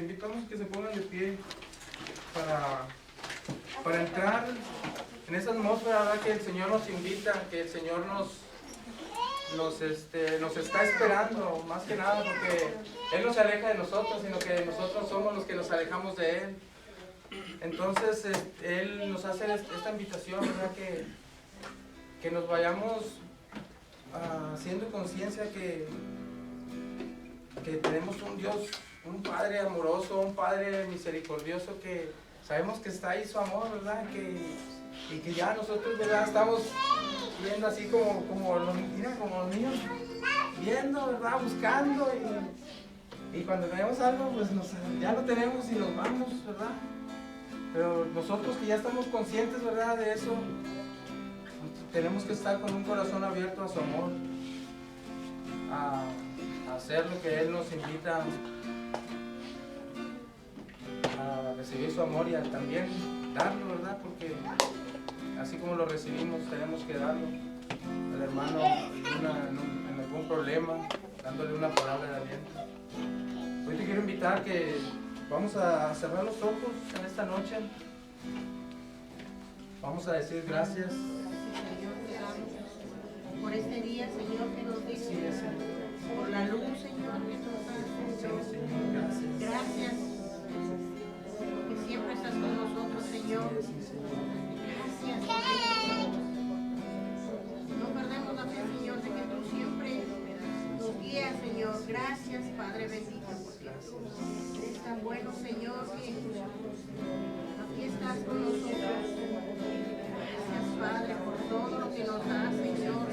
invitamos a que se pongan de pie para entrar en esa atmósfera, ¿verdad? Que el Señor nos invita, que el Señor nos está esperando, más que nada, porque Él no se aleja de nosotros, sino que nosotros somos los que nos alejamos de Él. Entonces, Él nos hace esta invitación, ¿verdad? Que nos vayamos haciendo conciencia que tenemos un Dios, un Padre amoroso, un Padre misericordioso, que sabemos que está ahí su amor, ¿verdad? Y que ya nosotros, ¿verdad? Estamos viendo así como los niños, viendo, ¿verdad? Buscando, y cuando tenemos algo, pues ya lo tenemos y nos vamos, ¿verdad? Pero nosotros que ya estamos conscientes, ¿verdad? De eso, tenemos que estar con un corazón abierto a su amor, a hacer lo que Él nos invita, a recibir su amor y a también darlo, ¿verdad? Porque así como lo recibimos, tenemos que darlo al hermano en algún problema, dándole una palabra de aliento. Hoy te quiero invitar que vamos a cerrar los ojos en esta noche. Vamos a decir gracias. Por este día, Señor, que nos diste. Sí, por la luz, Señor, que nos das. Sí, Señor, gracias. Gracias, porque siempre estás con nosotros, Señor. Gracias. No perdemos la fe, Señor, de que tú siempre nos guías, Señor. Gracias, Padre bendito, porque tú eres tan bueno, Señor, que aquí estás con nosotros. Gracias, Padre, por todo lo que nos das, Señor.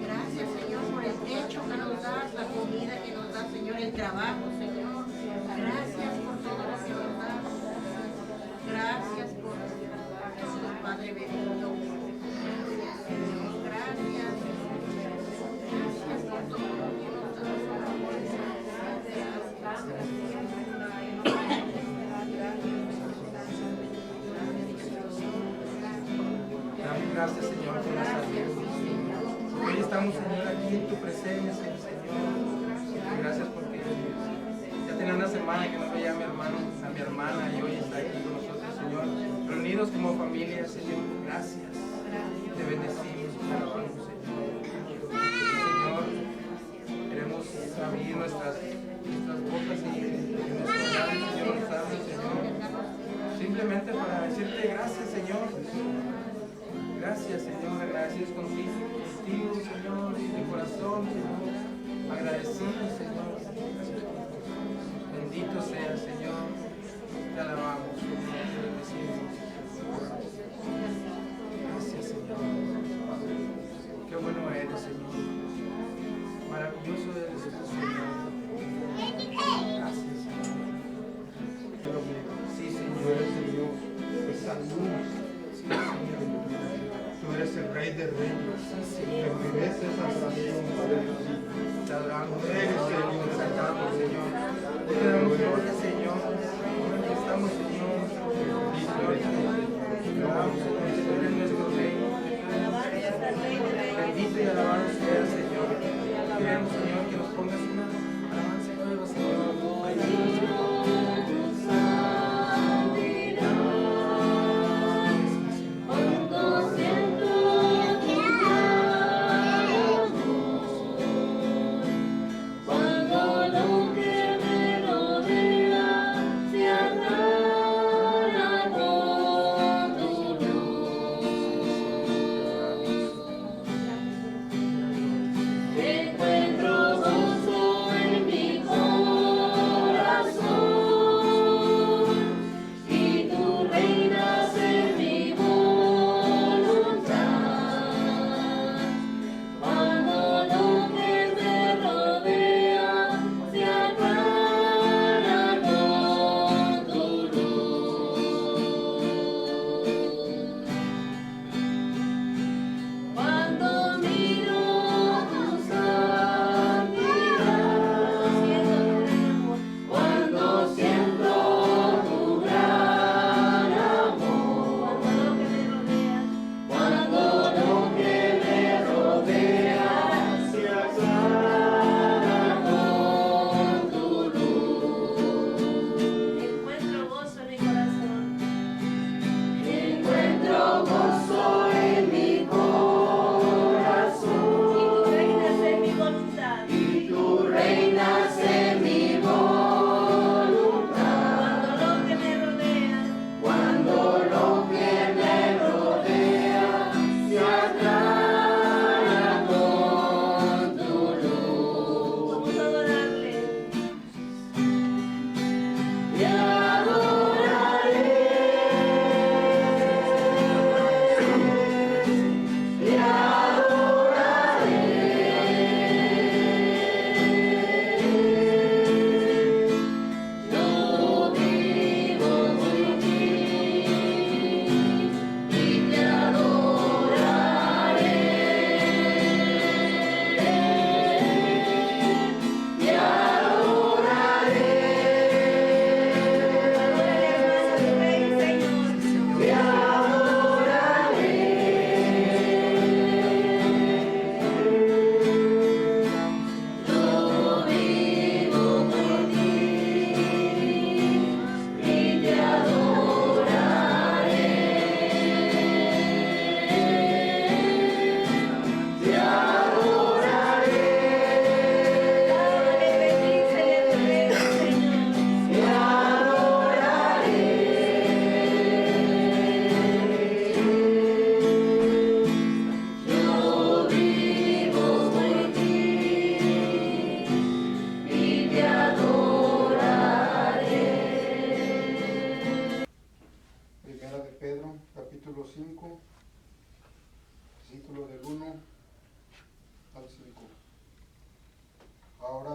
Gracias, Señor, por el techo que nos das, la comida que nos das, Señor, el trabajo, Señor. Gracias por todo lo que nos das. Gracias por Jesús, Padre bendito. Gracias, Señor. Gracias. Gracias por todo lo que nos das. Gracias, Señor, por la salud. Hoy estamos, Señor, aquí en tu presencia, Señor. Gracias porque ya tenía una semana que no veía a mi hermano, a mi hermana, y hoy está aquí con nosotros, Señor, reunidos como familia, Señor. Gracias. Te bendecimos, te alabamos, Señor. Señor, queremos abrir nuestras bocas y nuestros labios, Señor, usarlos, Señor, simplemente para decirte gracias, Señor. Gracias, Señor, agradecidos contigo, Señor, de corazón, Señor, agradecidos, Señor. Bendito sea, Señor, te alabamos, Señor, te bendecimos. Gracias, Señor. Qué bueno eres, Señor. Maravilloso eres, Señor. Gracias, Señor. Sí, Señor, Señor, salud. Sí, Señor. Tú eres el Rey de Reyes, que mereces adoración, Padre. Te adoramos, Señor, te exaltamos, Señor. Te damos gloria, Señor. Aquí estamos, Señor.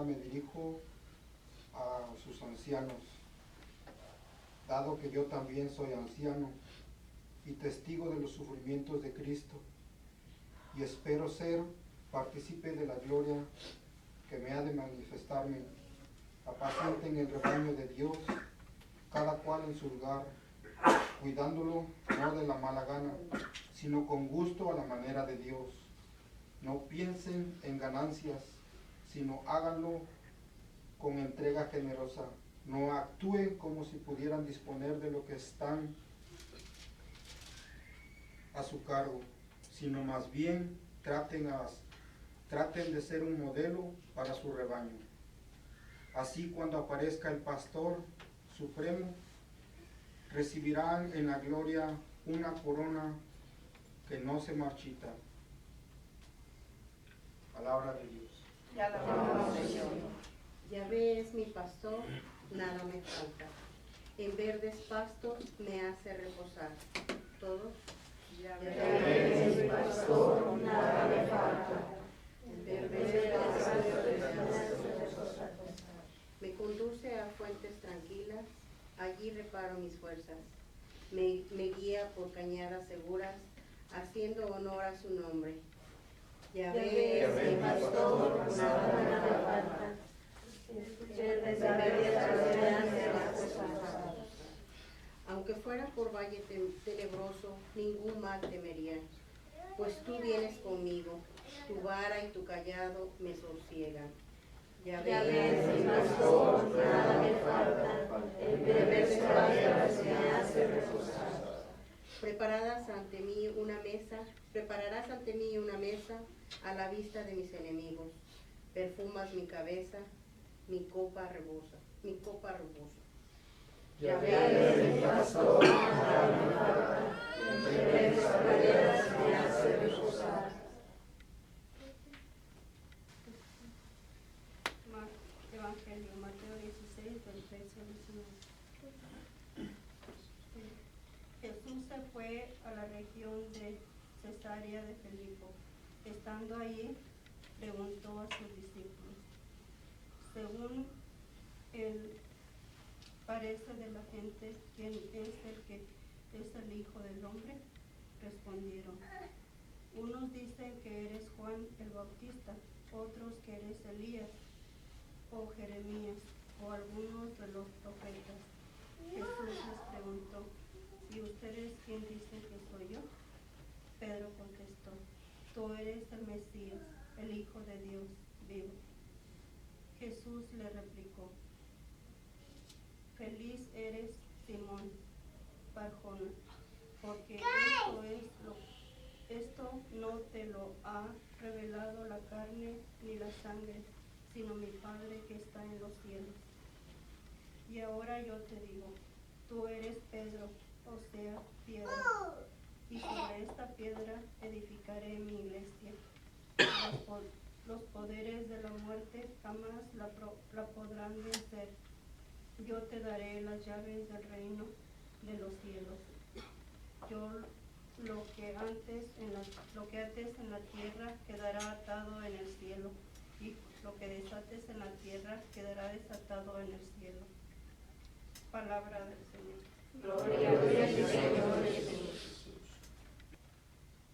me dirijo a sus ancianos, dado que yo también soy anciano y testigo de los sufrimientos de Cristo, y espero ser partícipe de la gloria que me ha de manifestarme. Apacenten el rebaño de Dios, cada cual en su lugar, cuidándolo no de la mala gana, sino con gusto a la manera de Dios. No piensen en ganancias, sino háganlo con entrega generosa. No actúen como si pudieran disponer de lo que están a su cargo, sino más bien traten de ser un modelo para su rebaño. Así, cuando aparezca el Pastor Supremo, recibirán en la gloria una corona que no se marchita. Palabra de Dios. Ya la alabamos, Señor. Yahvé es mi pastor, nada me falta. En verdes pastos me hace reposar. Todos. Yahvé es mi pastor, nada me falta. En verdes pastos me hace reposar. Me conduce a fuentes tranquilas, allí reparo mis fuerzas. Me guía por cañadas seguras, haciendo honor a su nombre. Yahvé es mi pastor, nada me falta. Aunque fuera por valle tenebroso, ningún mal temería, pues tú vienes conmigo, tu vara y tu callado me sosiegan. Yahvé es mi pastor, nada me falta, en verdes pastos me hace reposar. Prepararás ante mí una mesa a la vista de mis enemigos. Perfumas mi cabeza, mi copa rebosa. Yahvé es mi pastor, nada me falta, en verdes praderas me hace reposar. Evangelio, Mateo 16, del 13 al 19. Jesús se fue a la región de Cesarea de Filipo. Estando allí, preguntó a sus discípulos: según el parece de la gente, ¿quién es el que es el Hijo del Hombre? Respondieron: unos dicen que eres Juan el Bautista, otros que eres Elías, o Jeremías, o algunos de los profetas. Jesús les preguntó: ¿y ustedes quién dicen que soy yo? Pedro contestó: tú eres el Mesías, el Hijo de Dios vivo. Jesús le replicó: feliz eres, Simón Barjona, porque esto no te lo ha revelado la carne ni la sangre, sino mi Padre que está en los cielos. Y ahora yo te digo: tú eres Pedro, o sea, piedra, y sobre esta piedra edificaré mi iglesia. Los poderes de la muerte jamás la podrán vencer. Yo te daré las llaves del reino de los cielos. Lo que ates en la tierra quedará atado en el cielo, y lo que desates en la tierra quedará desatado en el cielo. Palabra del Señor. Gloria a ti, Señor Jesús.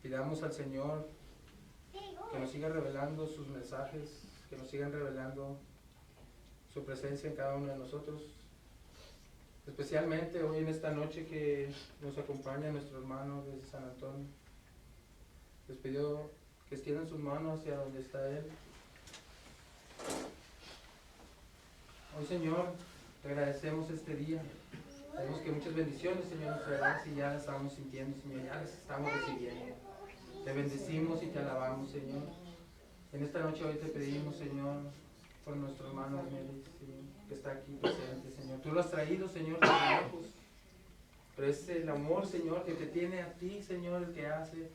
Pidamos al Señor que nos siga revelando sus mensajes, que nos sigan revelando su presencia en cada uno de nosotros. Especialmente hoy en esta noche que nos acompaña nuestro hermano desde San Antonio. Les pido que extiendan sus manos hacia donde está él. Hoy, Señor, te agradecemos este día. Sabemos que muchas bendiciones, Señor, nos traerás y ya las estamos sintiendo, Señor, ya las estamos recibiendo. Te bendecimos y te alabamos, Señor. En esta noche hoy te pedimos, Señor, por nuestro hermano Mélix, que está aquí presente, Señor. Tú lo has traído, Señor, desde lejos. Pero es el amor, Señor, que te tiene a ti, Señor, el que hace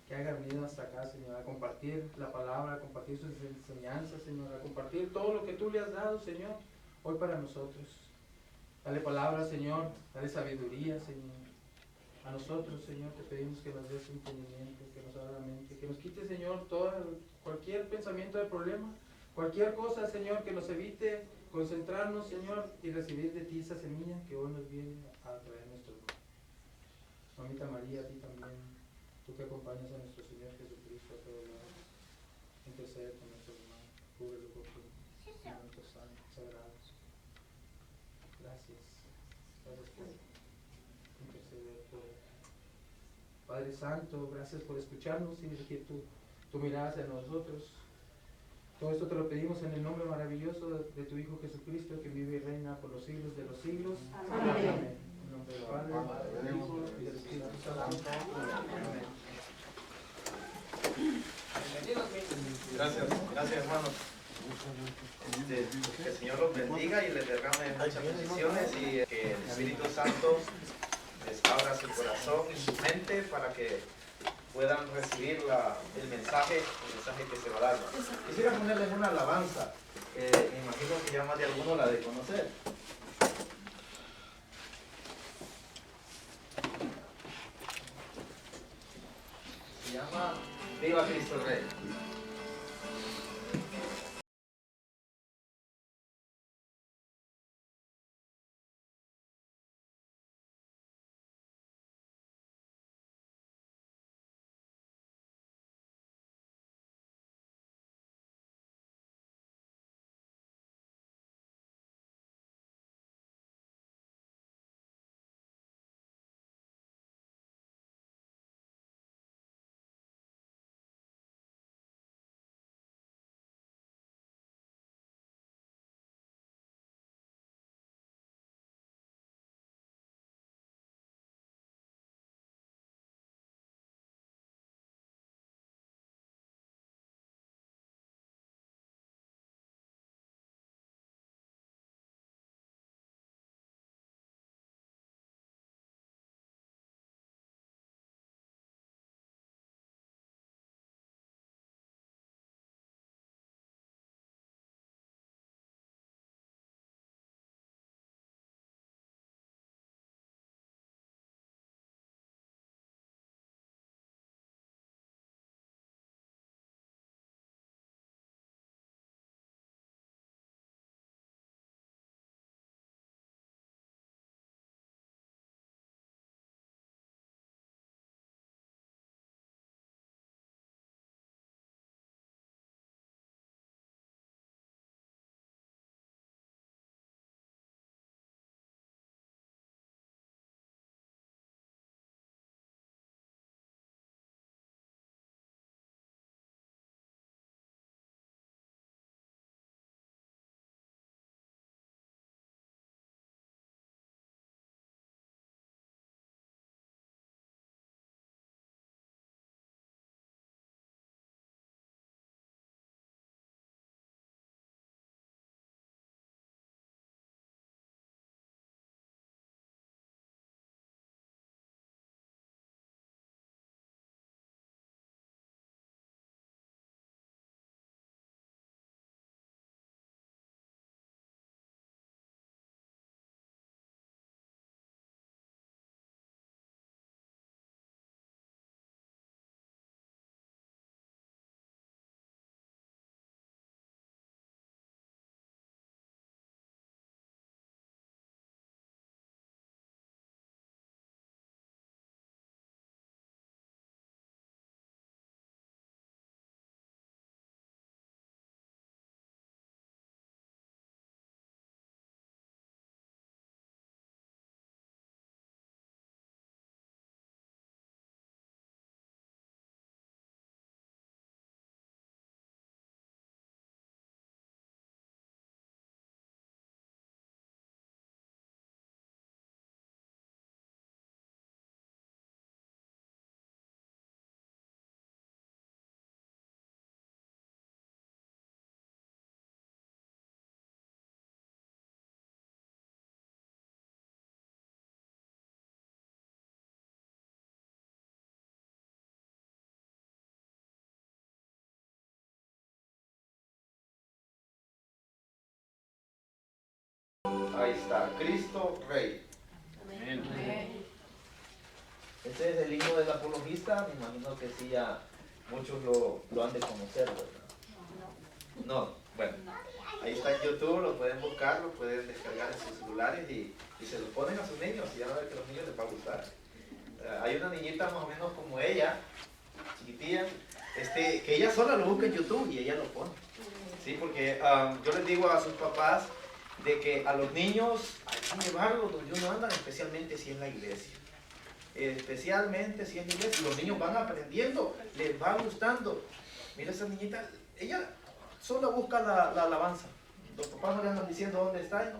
que haya venido hasta acá, Señor, a compartir la palabra, a compartir sus enseñanzas, Señor, a compartir todo lo que tú le has dado, Señor, hoy para nosotros. Dale palabra, Señor, dale sabiduría, Señor. A nosotros, Señor, te pedimos que nos des entendimiento, que nos abra la mente, que nos quite, Señor, cualquier pensamiento de problema, Cualquier cosa, Señor, que nos evite concentrarnos, Señor, y recibir de ti esa semilla que hoy nos viene a traer nuestro hermano. Mamita María, a ti también, tú que acompañas a nuestro Señor Jesucristo a todos lados, intercede con nuestro hermano, cúbrelo con tus santos sagrados. Gracias. Gracias por interceder por él. Padre Santo, gracias por escucharnos y dirigir tu mirada hacia nosotros. Todo esto te lo pedimos en el nombre maravilloso de tu Hijo Jesucristo, que vive y reina por los siglos de los siglos. Amén. Amén. En nombre del Padre, del Hijo y del Espíritu Santo. Amén. Gracias hermanos. Que el Señor los bendiga y les derrame muchas bendiciones y que el Espíritu Santo les abra su corazón y su mente para que puedan recibir el mensaje que se va a dar. Quisiera ponerles una alabanza, me imagino que ya más de alguno la de conocer. Se llama Viva Cristo Rey. Ahí está, Cristo Rey. Amén. Este es el himno del apologista, me imagino que sí, ya muchos lo han de conocer, ¿verdad? No. Bueno, ahí está en YouTube, lo pueden buscar, lo pueden descargar en sus celulares y se lo ponen a sus niños y ya van a ver que a los niños les va a gustar. Hay una niñita más o menos como ella, chiquitilla, que ella sola lo busca en YouTube y ella lo pone. ¿Sí? Porque yo les digo a sus papás de que a los niños hay que llevarlos donde uno anda, especialmente si es la iglesia. Especialmente si es la iglesia. Los niños van aprendiendo, les va gustando. Mira esa niñita, ella solo busca la alabanza. Los papás no le andan diciendo dónde está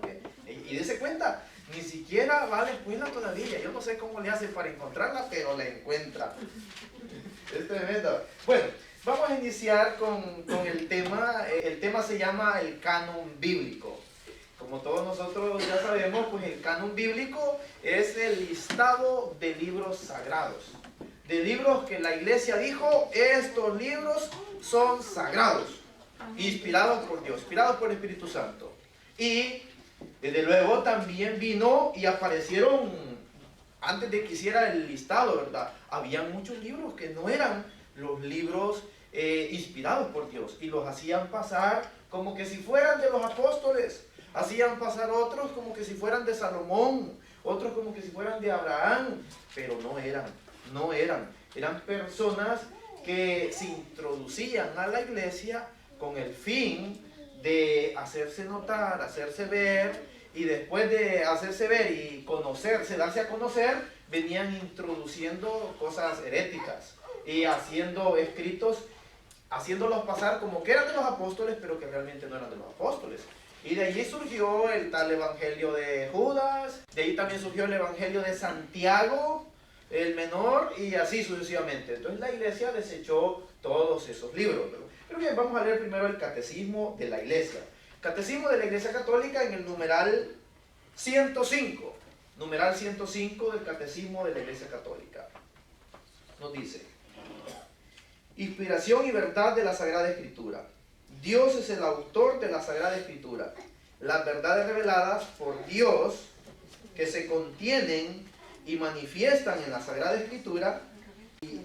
y dése cuenta, ni siquiera va a la escuela todavía. Yo no sé cómo le hace para encontrarla, pero la encuentra. Es tremendo. Bueno, vamos a iniciar con el tema. El tema se llama el canon bíblico. Como todos nosotros ya sabemos, pues el canon bíblico es el listado de libros sagrados. De libros que la iglesia dijo, estos libros son sagrados, inspirados por Dios, inspirados por el Espíritu Santo. Y desde luego también vino y aparecieron, antes de que hiciera el listado, ¿verdad? Habían muchos libros que no eran los libros inspirados por Dios y los hacían pasar como que si fueran de los apóstoles. Hacían pasar otros como que si fueran de Salomón, otros como que si fueran de Abraham, pero no eran. Eran personas que se introducían a la iglesia con el fin de hacerse notar, hacerse ver, y después de hacerse ver y conocerse, darse a conocer, venían introduciendo cosas heréticas y haciendo escritos, haciéndolos pasar como que eran de los apóstoles, pero que realmente no eran de los apóstoles. Y de allí surgió el tal evangelio de Judas, de ahí también surgió el evangelio de Santiago, el menor, y así sucesivamente. Entonces la iglesia desechó todos esos libros. Pero bien, vamos a leer primero el catecismo de la iglesia. Catecismo de la Iglesia Católica en el numeral 105. Numeral 105 del catecismo de la Iglesia Católica. Nos dice: inspiración y verdad de la Sagrada Escritura. Dios es el autor de la Sagrada Escritura. Las verdades reveladas por Dios que se contienen y manifiestan en la Sagrada Escritura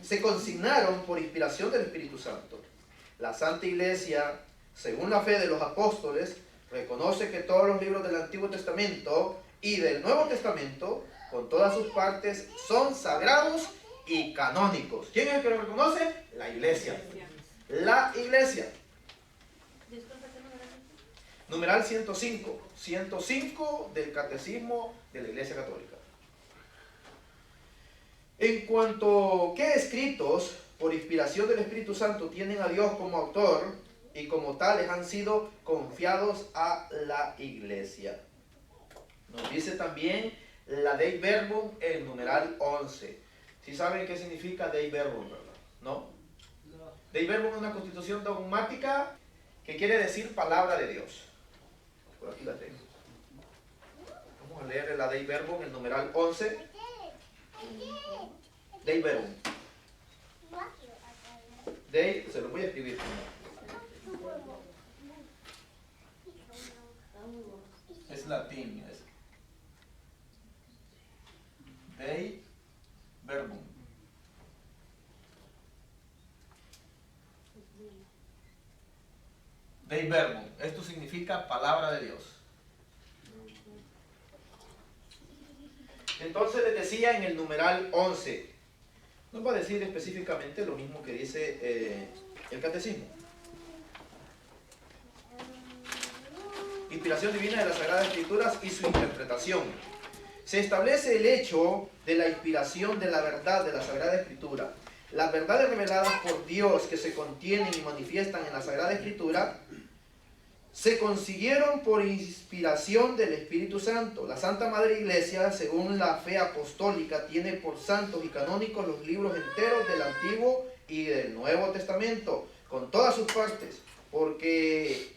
se consignaron por inspiración del Espíritu Santo. La Santa Iglesia, según la fe de los apóstoles, reconoce que todos los libros del Antiguo Testamento y del Nuevo Testamento, con todas sus partes, son sagrados y canónicos. ¿Quién es el que lo reconoce? La Iglesia. La Iglesia. Numeral 105. 105 del Catecismo de la Iglesia Católica. En cuanto qué escritos por inspiración del Espíritu Santo tienen a Dios como autor y como tales han sido confiados a la Iglesia. Nos dice también la Dei Verbum, el numeral 11. ¿Sí saben qué significa Dei Verbum, verdad? ¿No? Dei Verbum es una constitución dogmática que quiere decir palabra de Dios. Por aquí la tengo. Vamos a leer la Dei Verbum, el numeral 11. Dei Verbum. Dei, se lo voy a escribir. Es latín. Es Dei Verbum. Dei Verbum. Esto significa palabra de Dios. Entonces les decía en el numeral 11, nos va a decir específicamente lo mismo que dice el catecismo. Inspiración divina de las Sagradas Escrituras y su interpretación. Se establece el hecho de la inspiración de la verdad de la Sagrada Escritura. Las verdades reveladas por Dios que se contienen y manifiestan en la Sagrada Escritura se consiguieron por inspiración del Espíritu Santo. La Santa Madre Iglesia, según la fe apostólica, tiene por santos y canónicos los libros enteros del Antiguo y del Nuevo Testamento, con todas sus partes, porque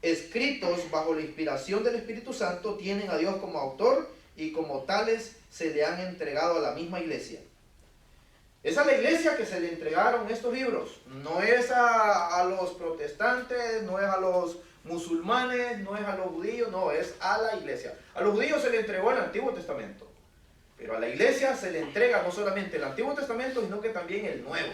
escritos bajo la inspiración del Espíritu Santo tienen a Dios como autor y como tales se le han entregado a la misma Iglesia. Es a la Iglesia que se le entregaron estos libros, no es a los protestantes, no es a los musulmanes, no es a los judíos, no, es a la Iglesia. A los judíos se le entregó el Antiguo Testamento, pero a la Iglesia se le entrega no solamente el Antiguo Testamento, sino que también el Nuevo.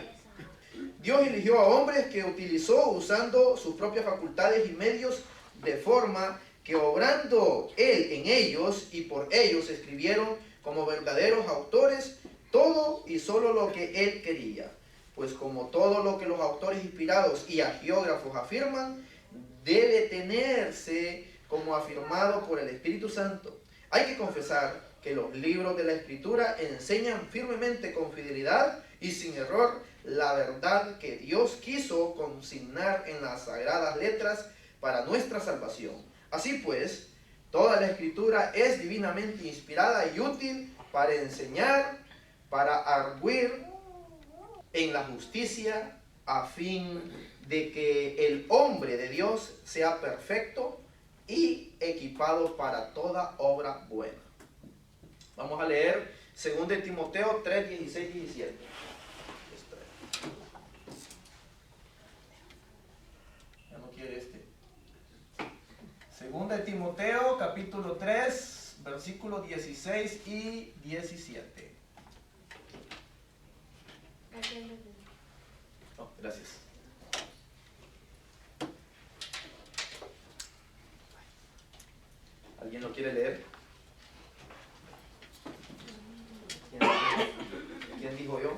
Dios eligió a hombres que utilizó usando sus propias facultades y medios, de forma que obrando Él en ellos y por ellos escribieron como verdaderos autores todo y solo lo que Él quería. Pues como todo lo que los autores inspirados y agiógrafos afirman, debe tenerse como afirmado por el Espíritu Santo. Hay que confesar que los libros de la Escritura enseñan firmemente, con fidelidad y sin error, la verdad que Dios quiso consignar en las sagradas letras para nuestra salvación. Así pues, toda la Escritura es divinamente inspirada y útil para enseñar, para arguir en la justicia, a fin de que el hombre de Dios sea perfecto y equipado para toda obra buena. Vamos a leer 2 Timoteo 3, 16, 17. Ya no quiere este. 2 Timoteo capítulo 3, versículos 16 y 17. Oh, gracias. ¿Alguien lo quiere leer? ¿Quién dijo yo?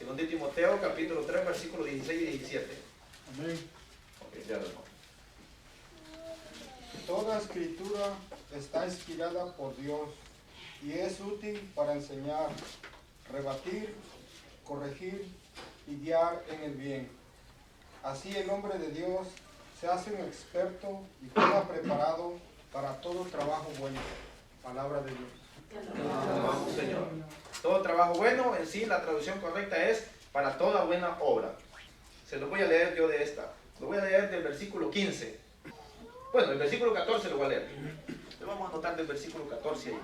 2 Timoteo capítulo 3 versículos 16 y 17. Amén. Ok, ya lo tengo. Toda escritura está inspirada por Dios y es útil para enseñar, rebatir, corregir y guiar en el bien. Así el hombre de Dios se hace un experto y queda preparado para todo trabajo bueno. Palabra de Dios. Alabamos, Señor. Todo trabajo bueno, en sí la traducción correcta es para toda buena obra. Se lo voy a leer yo de esta. Lo voy a leer del versículo 15. Bueno, el versículo 14 lo voy a leer. Le vamos a anotar del versículo 14 ahí.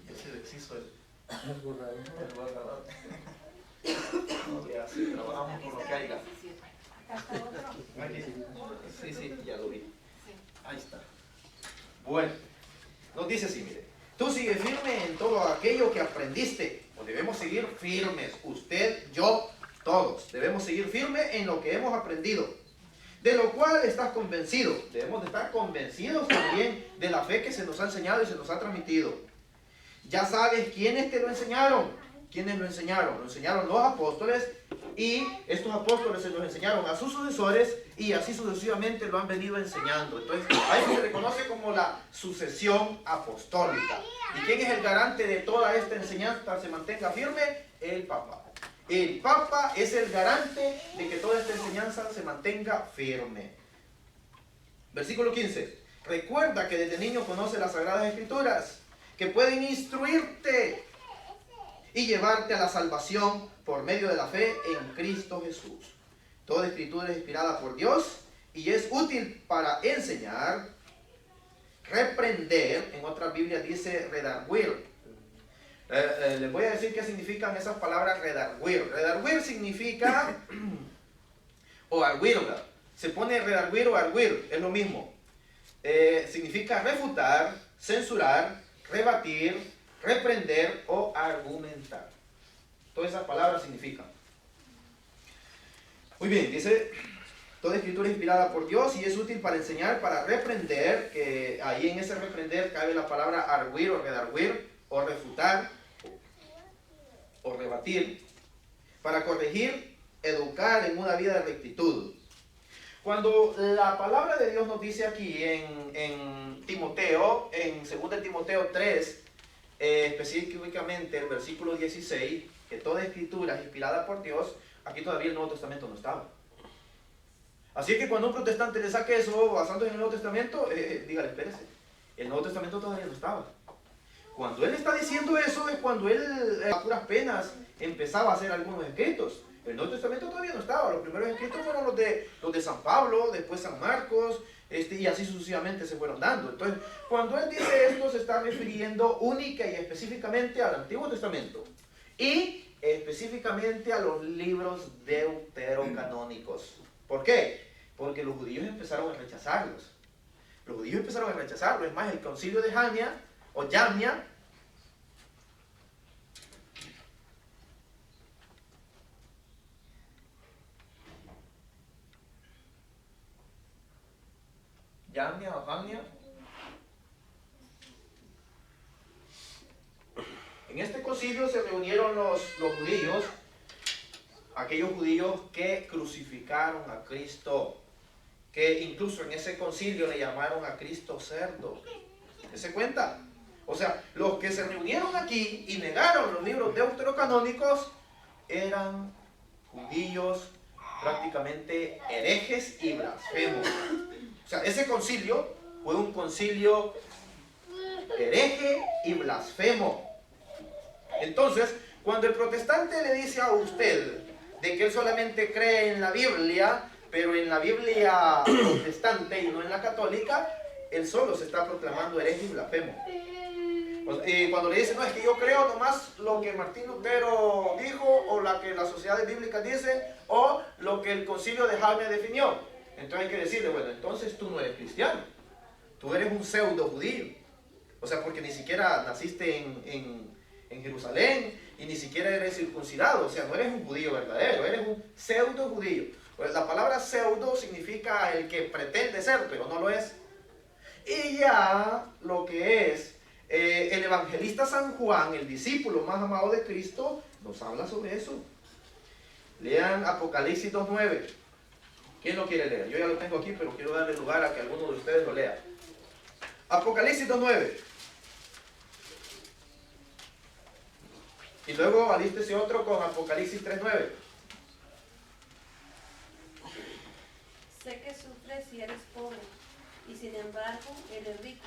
Ese deshizo el borrador. No, ya, sí, trabajamos con lo que haya. Aquí. Sí, ya lo vi. Ahí está. Bueno, nos dice así, mire. Tú sigue firme en todo aquello que aprendiste. Pues debemos seguir firmes. Usted, yo, todos. Debemos seguir firmes en lo que hemos aprendido. De lo cual estás convencido. Debemos de estar convencidos también de la fe que se nos ha enseñado y se nos ha transmitido. Ya sabes quiénes te lo enseñaron. ¿Quiénes lo enseñaron? Lo enseñaron los apóstoles, y estos apóstoles se los enseñaron a sus sucesores y así sucesivamente lo han venido enseñando. Entonces, a eso se le conoce como la sucesión apostólica. ¿Y quién es el garante de toda esta enseñanza se mantenga firme? El Papa. El Papa es el garante de que toda esta enseñanza se mantenga firme. Versículo 15. Recuerda que desde niño conoces las Sagradas Escrituras, que pueden instruirte y llevarte a la salvación por medio de la fe en Cristo Jesús. Toda escritura es inspirada por Dios y es útil para enseñar, reprender, en otras Biblias dice redarguir. Les voy a decir qué significan esas palabras redarguir. Redarguir significa, o arguir, se pone redarguir o arguir, es lo mismo. Significa refutar, censurar, rebatir, reprender o argumentar. Todas esas palabras significan. Muy bien, dice, toda escritura es inspirada por Dios y es útil para enseñar, para reprender, que ahí en ese reprender cabe la palabra arguir o redarguir, o refutar, o rebatir, para corregir, educar en una vida de rectitud. Cuando la palabra de Dios nos dice aquí en Timoteo, en 2 Timoteo 3, específicamente el versículo 16, que toda escritura es inspirada por Dios, aquí todavía el Nuevo Testamento no estaba. Así que cuando un protestante le saque eso basándose en el Nuevo Testamento, dígale, espérese, el Nuevo Testamento todavía no estaba. Cuando él está diciendo eso es cuando él a puras penas empezaba a hacer algunos escritos. El Nuevo Testamento todavía no estaba. Los primeros escritos fueron los de San Pablo, después San Marcos, y así sucesivamente se fueron dando. Entonces, cuando él dice esto, se está refiriendo única y específicamente al Antiguo Testamento y específicamente a los libros deuterocanónicos. ¿Por qué? Porque los judíos empezaron a rechazarlos. Los judíos empezaron a rechazarlo. Es más, el concilio de Jamnia, o Jamnia, o Jamnia. En este concilio se reunieron los judíos, aquellos judíos que crucificaron a Cristo, que incluso en ese concilio le llamaron a Cristo cerdo. ¿Se cuenta? O sea, los que se reunieron aquí y negaron los libros deuterocanónicos eran judíos prácticamente herejes y blasfemos. O sea, ese concilio fue un concilio hereje y blasfemo. Entonces, cuando el protestante le dice a usted de que él solamente cree en la Biblia, pero en la Biblia protestante y no en la católica, él solo se está proclamando hereje y blasfemo. Y cuando le dice, no, es que yo creo nomás lo que Martín Lutero dijo, o lo que las sociedades bíblicas dicen, o lo que el concilio de Jamnia definió. Entonces hay que decirle, bueno, entonces tú no eres cristiano, tú eres un pseudo judío. O sea, porque ni siquiera naciste en Jerusalén y ni siquiera eres circuncidado. O sea, no eres un judío verdadero, eres un pseudo judío. Pues la palabra pseudo significa el que pretende ser, pero no lo es. Y ya lo que es el evangelista San Juan, el discípulo más amado de Cristo, nos habla sobre eso. Lean Apocalipsis 2:9. ¿Quién lo quiere leer? Yo ya lo tengo aquí, pero quiero darle lugar a que alguno de ustedes lo lea. Apocalipsis 2:9. Y luego alístese otro con Apocalipsis 3:9. Sé que sufres si eres pobre, y sin embargo eres rico.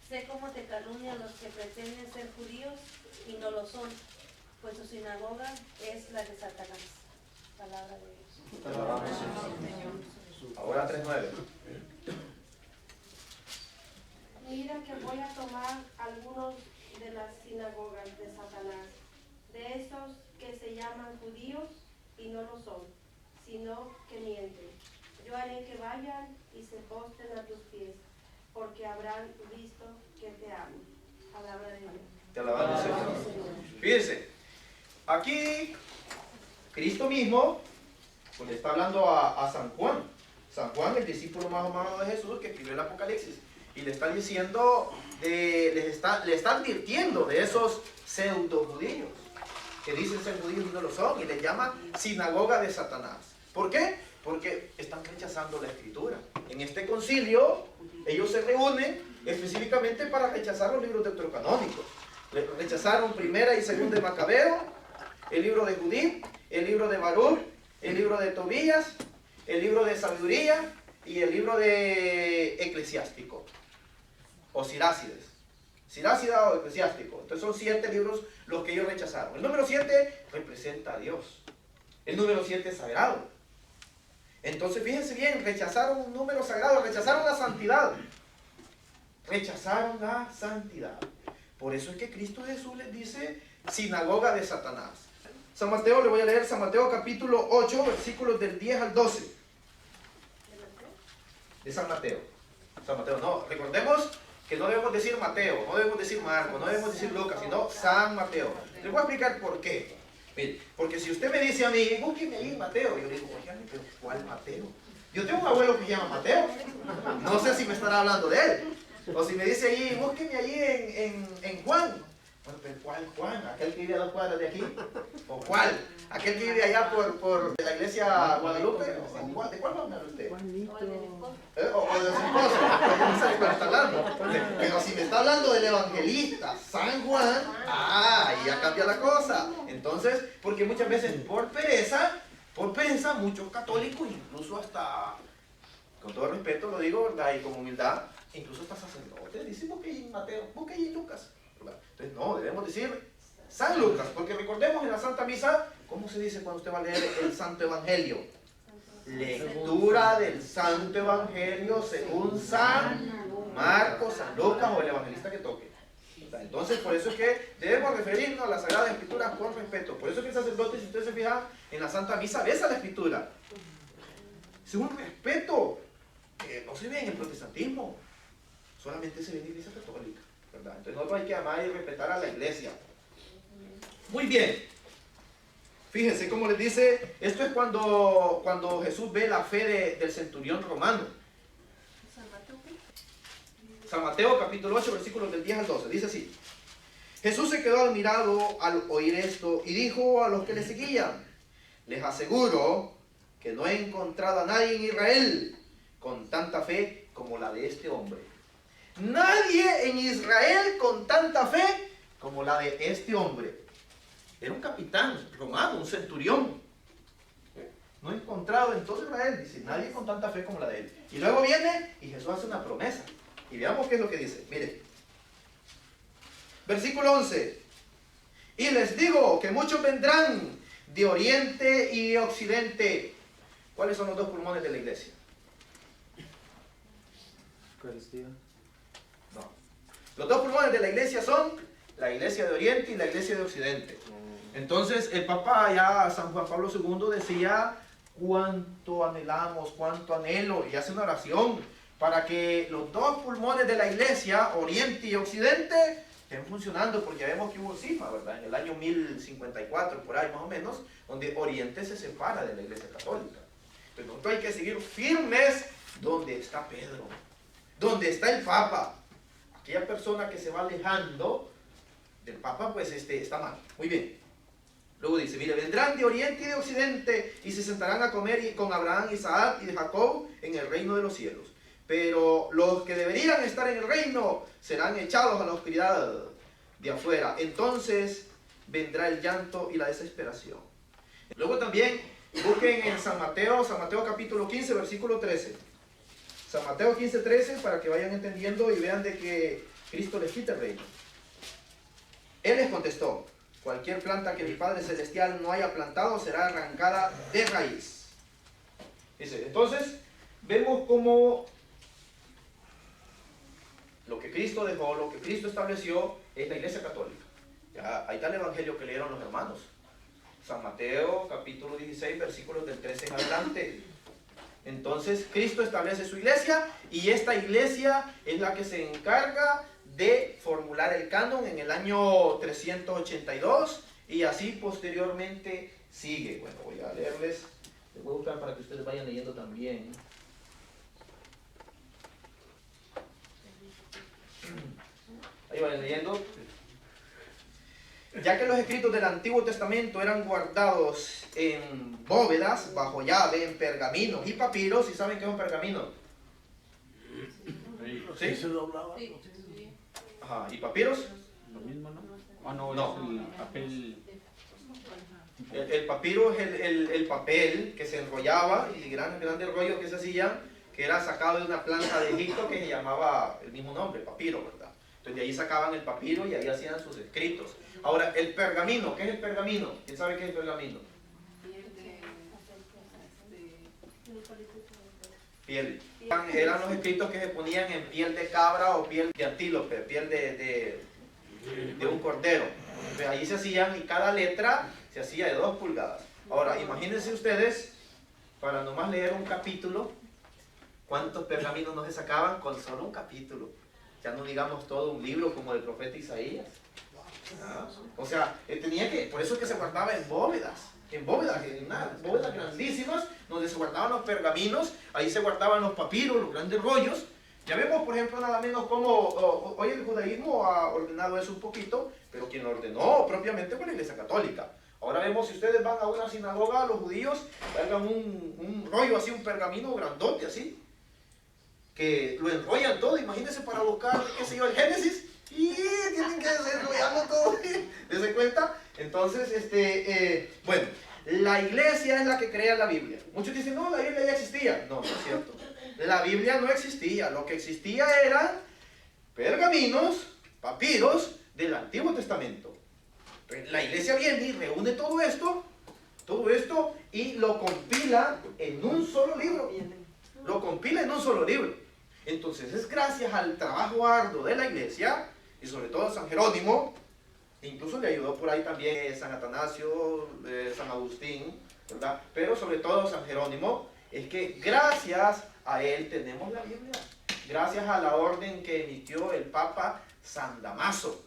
Sé cómo te calumnian los que pretenden ser judíos y no lo son, pues su sinagoga es la de Satanás. Palabra de Dios. Ahora 3:9. Mira que voy a tomar algunos de las sinagogas de Satanás, de esos que se llaman judíos y no lo son, sino que mienten. Yo haré que vayan y se postren a tus pies, porque habrán visto que te amo. Palabra de Dios. Te alabamos, Señor. Fíjense, aquí Cristo mismo pues, le está hablando a San Juan. San Juan, el discípulo más amado de Jesús, que escribió el Apocalipsis. Y le está diciendo, le está advirtiendo de esos pseudo judíos, que dicen ser judíos y no lo son, y les llama sinagoga de Satanás. ¿Por qué? Porque están rechazando la Escritura. En este concilio, ellos se reúnen específicamente para rechazar los libros deuterocanónicos. Rechazaron primera y segunda de Macabeo, el libro de Judith, el libro de Baruch, el libro de Tobías, el libro de Sabiduría y el libro de Eclesiástico, o Sirácides. Sirácida o Eclesiástico. Entonces son 7 libros los que ellos rechazaron. El número 7 representa a Dios. El número 7 es sagrado. Entonces fíjense bien, rechazaron un número sagrado, rechazaron la santidad. Rechazaron la santidad. Por eso es que Cristo Jesús les dice sinagoga de Satanás. San Mateo, le voy a leer San Mateo capítulo 8, versículos del 10 al 12. De San Mateo. San Mateo, no, recordemos que no debemos decir Mateo, no debemos decir Marco, no debemos decir Lucas, sino San Mateo. Les voy a explicar por qué. Mire, porque si usted me dice a mí, búsqueme ahí Mateo, yo digo, oye, pero ¿cuál Mateo? Yo tengo un abuelo que se llama Mateo. No sé si me estará hablando de él. O si me dice ahí, búsqueme allí en Juan. Bueno, pero ¿cuál Juan? ¿Aquel que vive a 2 cuadras de aquí? ¿O cuál? ¿Aquel que vive allá por la iglesia Guadalupe? ¿De cuál va a hablar usted? O el del esposo. O de su esposo. Yo no sé de cuál está hablando. Pero si me está hablando del evangelista San Juan, ya cambia la cosa. Entonces, porque muchas veces por pereza, muchos católicos, incluso hasta, con todo respeto lo digo, ¿verdad? Y con humildad, incluso hasta sacerdotes, dicen, busque ahí Mateo, busque ahí Lucas. ¿Verdad? Entonces, no, debemos decir San Lucas, porque recordemos en la Santa Misa, ¿cómo se dice cuando usted va a leer el Santo Evangelio? Lectura del Santo Evangelio según San Marcos, San Lucas o el evangelista que toque. Entonces, por eso es que debemos referirnos a la Sagrada Escritura con respeto. Por eso es que el sacerdote, si usted se fija, en la Santa Misa besa la Escritura. Es un respeto que no se ve en el protestantismo. solamente se ve en la Iglesia Católica, ¿verdad? Entonces nosotros hay que amar y respetar a la Iglesia. Muy bien. Fíjense cómo les dice, esto es cuando Jesús ve la fe del centurión romano. San Mateo capítulo 8, versículos del 10 al 12, dice así. Jesús se quedó admirado al oír esto y dijo a los que le seguían, les aseguro que no he encontrado a nadie en Israel con tanta fe como la de este hombre. Nadie en Israel con tanta fe como la de este hombre. Era un capitán romano, un centurión. No he encontrado en todo Israel, dice, nadie con tanta fe como la de él. Y luego viene y Jesús hace una promesa. Y veamos qué es lo que dice. Mire. Versículo 11. Y les digo que muchos vendrán de oriente y de occidente. ¿Cuáles son los dos pulmones de la iglesia? Eucaristía. No. Los dos pulmones de la iglesia son la iglesia de oriente y la iglesia de occidente. Entonces el Papa ya, San Juan Pablo II, decía cuánto anhelamos, cuánto anhelo, y hace una oración para que los dos pulmones de la iglesia, oriente y occidente, estén funcionando, porque ya vemos que hubo cisma, ¿verdad? En el año 1054, por ahí más o menos, donde Oriente se separa de la iglesia católica. Pero nosotros hay que seguir firmes donde está Pedro, donde está el Papa. Aquella persona que se va alejando del Papa, pues está mal. Muy bien. Luego dice, mire, vendrán de oriente y de occidente y se sentarán a comer con Abraham, Isaac y Jacob en el reino de los cielos. Pero los que deberían estar en el reino serán echados a la oscuridad de afuera. Entonces vendrá el llanto y la desesperación. Luego también busquen en San Mateo capítulo 15, versículo 13. San Mateo 15, 13, para que vayan entendiendo y vean de que Cristo les quita el reino. Él les contestó, cualquier planta que mi Padre Celestial no haya plantado será arrancada de raíz. Dice, entonces vemos cómo lo que Cristo dejó, lo que Cristo estableció es la iglesia católica. Ya, ahí está el evangelio que leyeron los hermanos. San Mateo capítulo 16, versículos del 13 en adelante. Entonces Cristo establece su iglesia y esta iglesia es la que se encarga de formular el canon en el año 382 y así posteriormente sigue. Bueno, voy a leerles, les voy a buscar para que ustedes vayan leyendo también. Ahí vayan leyendo. Ya que los escritos del Antiguo Testamento eran guardados en bóvedas, bajo llave, en pergaminos y papiros, ¿y saben qué es un pergamino? ¿Sí? ¿Se doblaba? Sí. Ajá, ¿y papiros? Lo mismo, ¿no? Ah, no, No. es el papel. El papiro es el papel que se enrollaba y grandes rollos que se hacían, que era sacado de una planta de Egipto que se llamaba el mismo nombre, papiro, ¿verdad? Entonces de ahí sacaban el papiro y ahí hacían sus escritos. Ahora, el pergamino, ¿qué es el pergamino? ¿Quién sabe qué es el pergamino? Piel. Eran los escritos que se ponían en piel de cabra o piel de antílope, piel de un cordero. Entonces, ahí se hacían y cada letra se hacía de 2 pulgadas. Ahora, imagínense ustedes, para nomás leer un capítulo, ¿cuántos pergaminos no se sacaban con solo un capítulo? Ya no digamos todo un libro como el profeta Isaías. ¿Ah? O sea, tenía que, por eso es que se guardaba en bóvedas grandísimas, donde se guardaban los pergaminos, ahí se guardaban los papiros, los grandes rollos. Ya vemos, por ejemplo, nada menos como hoy el judaísmo ha ordenado eso un poquito, pero quien lo ordenó propiamente fue la Iglesia Católica. Ahora vemos, si ustedes van a una sinagoga, los judíos cargan un rollo así, un pergamino grandote así, que lo enrollan todo. Imagínense para buscar, qué sé yo, el Génesis, y tienen que desenrollarlo todo. ¿Se cuenta? Entonces, bueno, la iglesia es la que crea la Biblia. Muchos dicen, no, la Biblia ya existía. No, no es cierto. La Biblia no existía. Lo que existía eran pergaminos, papiros del Antiguo Testamento. La iglesia viene y reúne todo esto y lo compila en un solo libro. Lo compila en un solo libro. Entonces es gracias al trabajo arduo de la iglesia y sobre todo San Jerónimo, incluso le ayudó por ahí también San Atanasio, San Agustín, ¿verdad? Pero sobre todo San Jerónimo, es que gracias a él tenemos la Biblia. gracias a la orden que emitió el Papa San Damaso.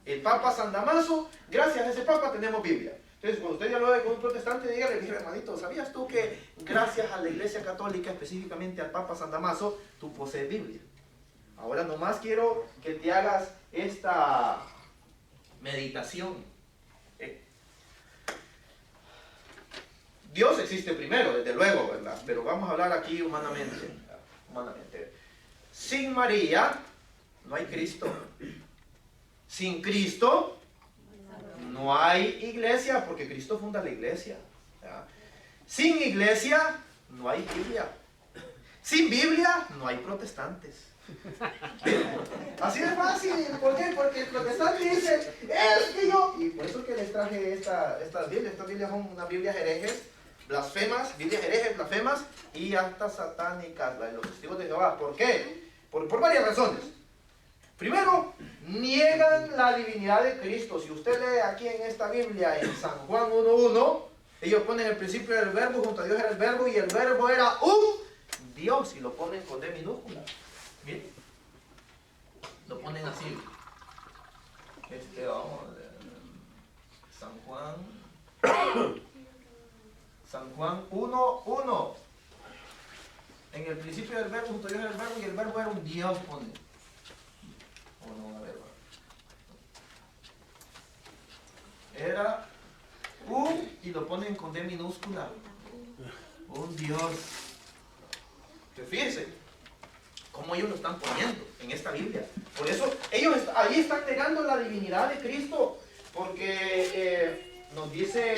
El Papa San Damaso, gracias a ese Papa tenemos Biblia. Entonces, cuando usted ya lo ve con un protestante, dígale, dije, hermanito, ¿sabías tú que gracias a la Iglesia Católica, específicamente al Papa San Damaso, tú posees Biblia? Ahora nomás quiero que te hagas esta meditación. Dios existe primero, desde luego, ¿verdad? Pero vamos a hablar aquí humanamente. Sin María no hay Cristo. Sin Cristo no hay iglesia, porque Cristo funda la iglesia. ¿Ya? Sin iglesia no hay Biblia. Sin Biblia no hay protestantes. Así de fácil. ¿Por qué? Porque el protestante dice, es que yo... Y por eso que les traje estas Biblias. Estas Biblias son unas Biblias herejes, blasfemas, Biblias herejes, blasfemas y hasta satánicas, las de los testigos de Jehová. ¿Por qué? Por varias razones. Primero, niegan la divinidad de Cristo. Si usted lee aquí en esta Biblia, en San Juan 1:1, ellos ponen el principio del verbo, junto a Dios era el verbo, y el verbo era un Dios, y lo ponen con D minúscula. Bien, lo ponen así. San Juan 1:1. En el principio del verbo, junto a Dios era el verbo, y el verbo era un Dios, ponen. No, a ver, era un, y lo ponen con D minúscula, un Dios. Fíjense cómo ellos lo están poniendo en esta Biblia. Por eso ellos ahí están negando la divinidad de Cristo, porque nos dice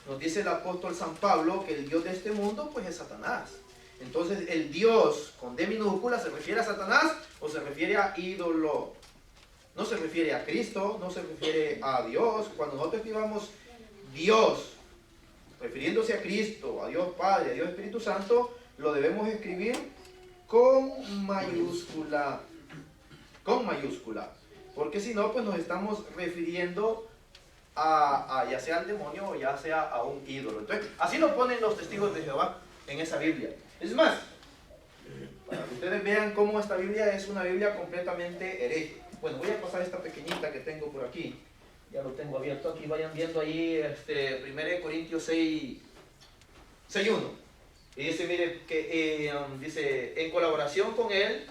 el apóstol San Pablo que el Dios de este mundo pues es Satanás. Entonces, el Dios con D minúscula, ¿se refiere a Satanás o se refiere a ídolo? No se refiere a Cristo, no se refiere a Dios. Cuando nosotros escribamos Dios, refiriéndose a Cristo, a Dios Padre, a Dios Espíritu Santo, lo debemos escribir con mayúscula. Con mayúscula. Porque si no, pues nos estamos refiriendo a ya sea al demonio o ya sea a un ídolo. Entonces, así lo ponen los testigos de Jehová en esa Biblia. Es más, para que ustedes vean cómo esta Biblia es una Biblia completamente hereje. Bueno, voy a pasar esta pequeñita que tengo por aquí. Ya lo tengo abierto aquí. Vayan viendo ahí 1 Corintios 6:1. Y dice, mire, que dice, en colaboración con él,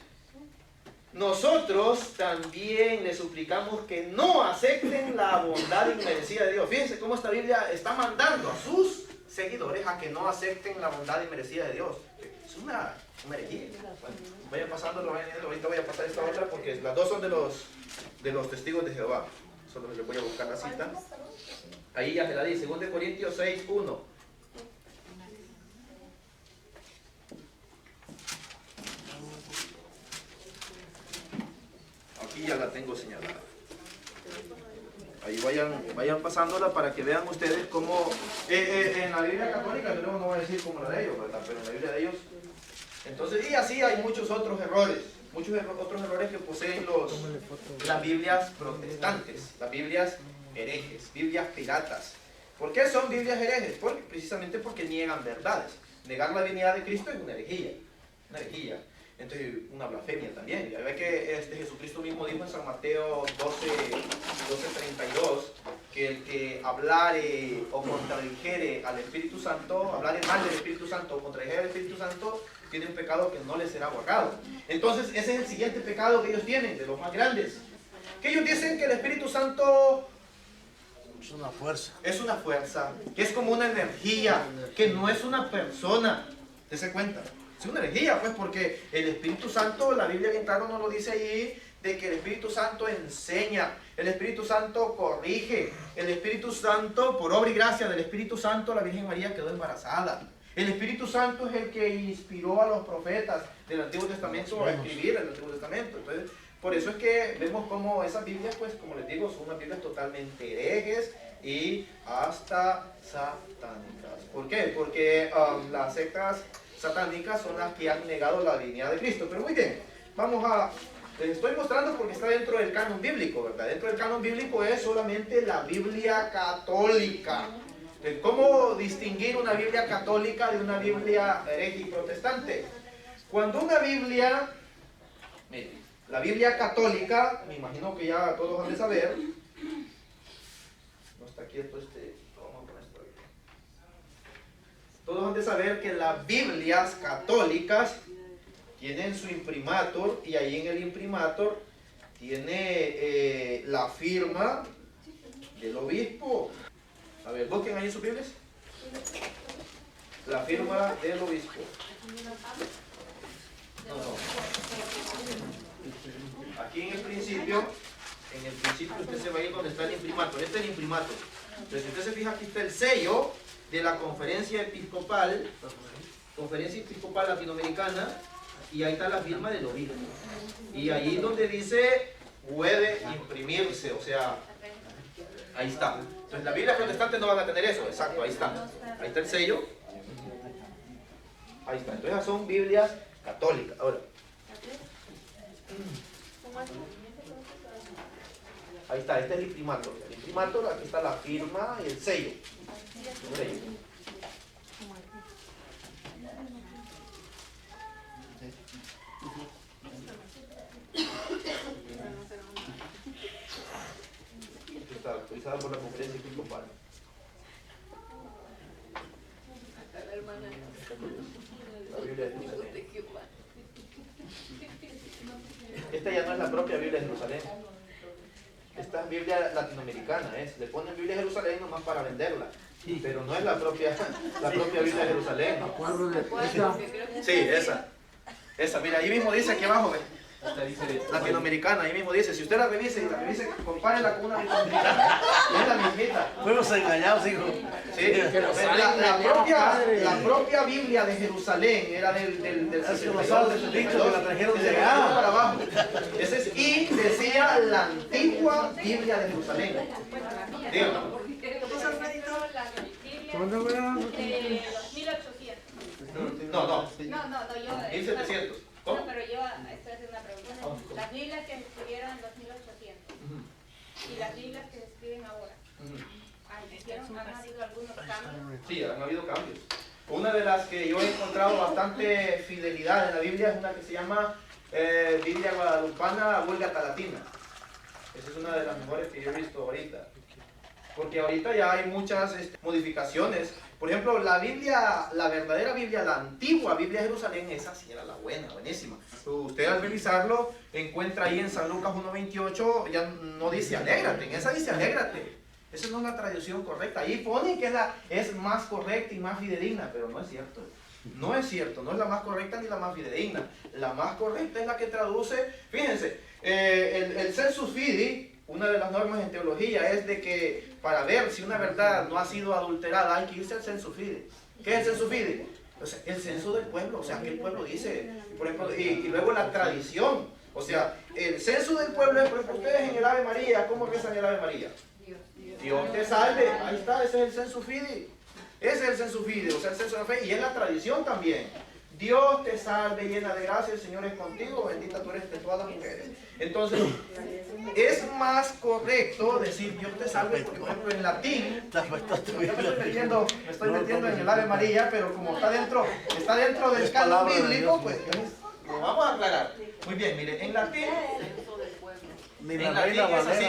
nosotros también le suplicamos que no acepten la bondad inmerecida de Dios. Fíjense cómo esta Biblia está mandando a sus seguidores a que no acepten la bondad inmerecida de Dios. Es una herejía. Bueno, vayan pasándolo, vayan viendo. Ahorita voy a pasar esta otra porque las dos son de los testigos de Jehová. Solo les voy a buscar la cita. Ahí ya se la dice, 2 Corintios 6:1. Aquí ya la tengo señalada. Ahí vayan pasándola para que vean ustedes cómo en la Biblia católica, yo no voy a decir como la de ellos, ¿verdad? Pero en la Biblia de ellos. Entonces, y así hay muchos otros errores que poseen las Biblias protestantes, las Biblias herejes, Biblias piratas. ¿Por qué son Biblias herejes? Precisamente porque niegan verdades. Negar la divinidad de Cristo es una herejía. Entonces, una blasfemia también. Ya ve que Jesucristo mismo dijo en San Mateo 12:32 que el que hablare o contradijere al Espíritu Santo, hablare mal del Espíritu Santo o contradijere al Espíritu Santo, tiene un pecado que no le será borrado. Entonces, ese es el siguiente pecado que ellos tienen, de los más grandes. Que ellos dicen que el Espíritu Santo es una fuerza. Es una fuerza, que es como una energía, que no es una persona. ¿Te cuenta? Es una herejía, pues, porque el Espíritu Santo, la Biblia bien claro nos lo dice allí, de que el Espíritu Santo enseña, el Espíritu Santo corrige, el Espíritu Santo, por obra y gracia del Espíritu Santo, la Virgen María quedó embarazada. El Espíritu Santo es el que inspiró a los profetas del Antiguo Testamento a escribir el Antiguo Testamento. Entonces, por eso es que vemos como esas Biblias, pues, como les digo, son unas Biblias totalmente herejes y hasta satánicas. ¿Por qué? Porque las sectas satánicas son las que han negado la divinidad de Cristo. Pero muy bien, les estoy mostrando porque está dentro del canon bíblico, ¿verdad? Dentro del canon bíblico es solamente la Biblia católica. ¿Cómo distinguir una Biblia católica de una Biblia hereje y protestante? Cuando una Biblia, miren, la Biblia católica, me imagino que ya todos han de saber, no está quieto vamos a poner esto ahí. Todos han de saber que las Biblias católicas tienen su imprimatur y ahí en el imprimatur tiene la firma del obispo. A ver, busquen ahí en sus Biblias. La firma del obispo. No. Aquí en el principio usted se va a ir donde está el imprimatur. Este es el imprimatur. Entonces, si usted se fija, aquí está el sello de la Conferencia Episcopal Latinoamericana, y ahí está la firma del obispo. Y ahí donde dice puede imprimirse, o sea, ahí está. Entonces, las Biblias protestantes no van a tener eso, exacto, ahí está. Ahí está el sello. Ahí está. Entonces, esas son Biblias católicas. Ahora, ahí está, este es el imprimatur. El imprimatur, aquí está la firma y el sello. El sello. Está autorizada por la Conferencia Episcopal. La Biblia de Jerusalén. Esta ya no es la propia Biblia de Jerusalén. Esta es Biblia latinoamericana, le ponen Biblia de Jerusalén nomás para venderla, pero no es la propia Biblia de Jerusalén. Sí, esa, mira, ahí mismo dice aquí abajo, latinoamericana, ahí mismo dice, si usted la revisa y la revisa, compárela con una latinoamericana, es la mismita. Fuimos engañados, hijo. Sí, la propia Biblia de Jerusalén era del pasado de su dicho que la trajeron de allá para abajo. Y decía la antigua Biblia de Jerusalén. Dígame. ¿Cuándo fue? 1800. No, yo. 1700. ¿Cómo? No, pero yo estoy haciendo una pregunta. Las Biblias que se escribieron en los 1800 y las Biblias que se escriben ahora, ¿han habido algunos cambios? Sí, han habido cambios. Una de las que yo he encontrado bastante fidelidad en la Biblia es una que se llama Biblia Guadalupana Vulgata Latina. Esa es una de las mejores que yo he visto ahorita. Porque ahorita ya hay muchas modificaciones. Por ejemplo, la verdadera Biblia, la antigua Biblia de Jerusalén, esa sí era la buena, buenísima. Usted al revisarlo encuentra ahí en San Lucas 1.28, ya no dice alégrate, en esa dice alégrate. Esa no es una traducción correcta. Ahí pone que es más correcta y más fidedigna, pero no es cierto. No es cierto, no es la más correcta ni la más fidedigna. La más correcta es la que traduce, fíjense, el sensus fidi. Una de las normas en teología es de que para ver si una verdad no ha sido adulterada hay que irse al censo fide. ¿Qué es el censo fide? O sea, el censo del pueblo, o sea, que el pueblo dice, por ejemplo, y luego la tradición. O sea, el censo del pueblo es, por ejemplo, ustedes en el Ave María, ¿cómo rezan el Ave María? Dios te salve, ahí está, ese es el censo fide. Ese es el censo fide, o sea, el censo de la fe, y es la tradición también. Dios te salve, llena de gracia, el Señor es contigo, bendita tú eres entre todas las mujeres. Entonces, es más correcto decir Dios te salve, porque por ejemplo en latín, me estoy metiendo en el Ave María, pero como está dentro del canon bíblico, pues lo vamos a aclarar. Muy bien, mire, en latín, es así.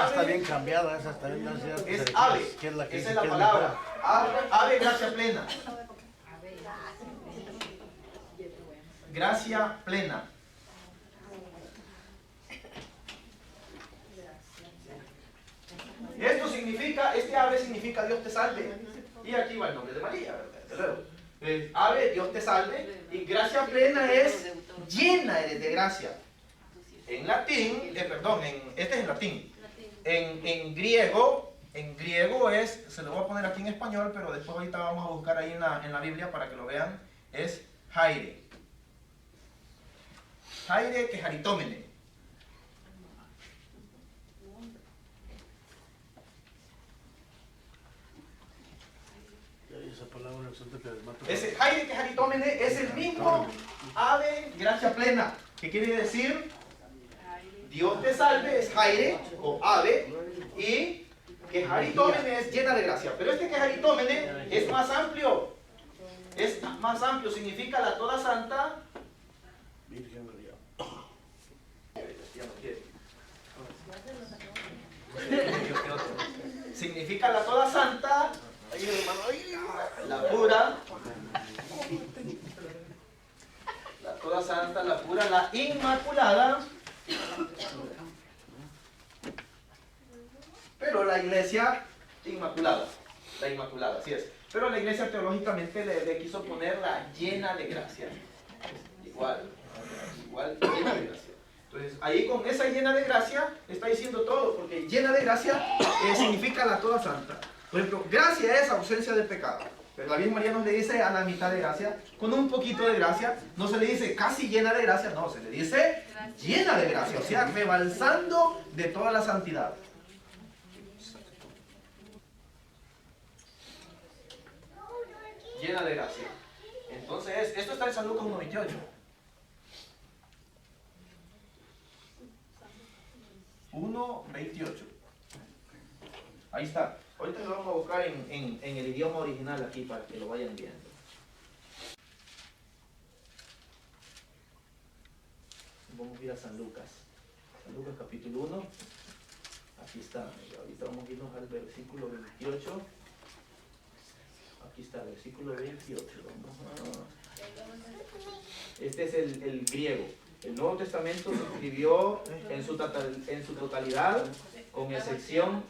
Está bien cambiada, esa está bien. Es ave, esa es la palabra. Ave, gracia plena. Gracia plena. Esto significa, este ave significa Dios te salve. Y aquí va el nombre de María, ¿verdad? Ave, Dios te salve. Y gracia plena es llena eres de gracia. En latín, este es en latín. En griego es, se lo voy a poner aquí en español, pero después ahorita vamos a buscar ahí en la Biblia para que lo vean, es Jaire. Jaire que jaritómene. Ese Jaire que jaritómene es el mismo ave gracia plena. ¿Qué quiere decir? Dios te salve es Jaire o ave y que jaritómene es llena de gracia. Pero este que jaritómene es más amplio. es más amplio, significa la toda santa. Virgen María. Ya no quiere. Significa la toda santa, la pura, la toda santa, la pura, la inmaculada. Pero la iglesia inmaculada, así es. Pero la iglesia teológicamente le quiso poner la llena de gracia. Igual, llena de gracia. Entonces, ahí con esa llena de gracia está diciendo todo, porque llena de gracia significa la toda santa. Por ejemplo, gracia es ausencia de pecado. Pero la Virgen María nos le dice a la mitad de gracia, con un poquito de gracia. No se le dice casi llena de gracia, no, se le dice llena de gracia, o sea, rebalsando de toda la santidad. Llena de gracia. Entonces, esto está en San Lucas 1:28. Ahí está. Ahorita lo vamos a buscar en el idioma original aquí para que lo vayan viendo. Vamos a ir a San Lucas. San Lucas capítulo 1. Aquí está. Ahorita vamos a irnos al versículo 28. Aquí está, versículo 28. Este es el griego. El Nuevo Testamento se escribió en su totalidad, con excepción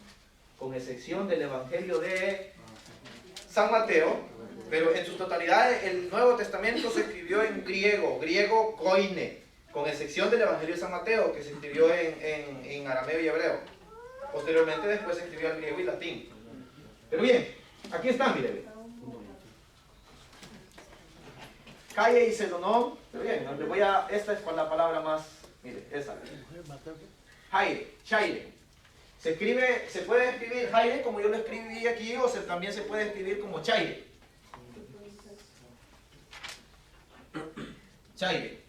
del Evangelio de San Mateo, pero en su totalidad el Nuevo Testamento se escribió en griego koine, con excepción del Evangelio de San Mateo, que se escribió en arameo y hebreo. Posteriormente después se escribió en griego y latín. Pero bien, aquí está, mire. Calle y Sedonón, pero bien, esta es con la palabra más, mire, esa. Chaire. Se puede escribir Jaire como yo lo escribí aquí, o también se puede escribir como Chaire. Chaire.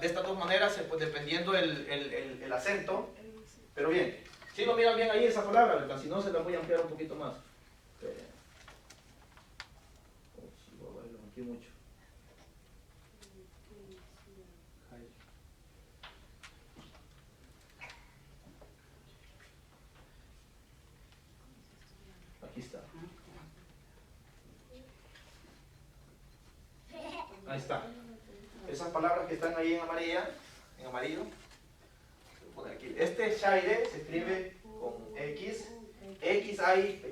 De estas dos maneras, pues, dependiendo el acento. Pero bien, si lo miran bien ahí esa palabra, ¿verdad? Si no, se la voy a ampliar un poquito más. Aquí mucho. Aquí está. Ahí está. Esas palabras que están ahí en amarillo. Voy a poner aquí. Este Chaire se escribe con X. X-I.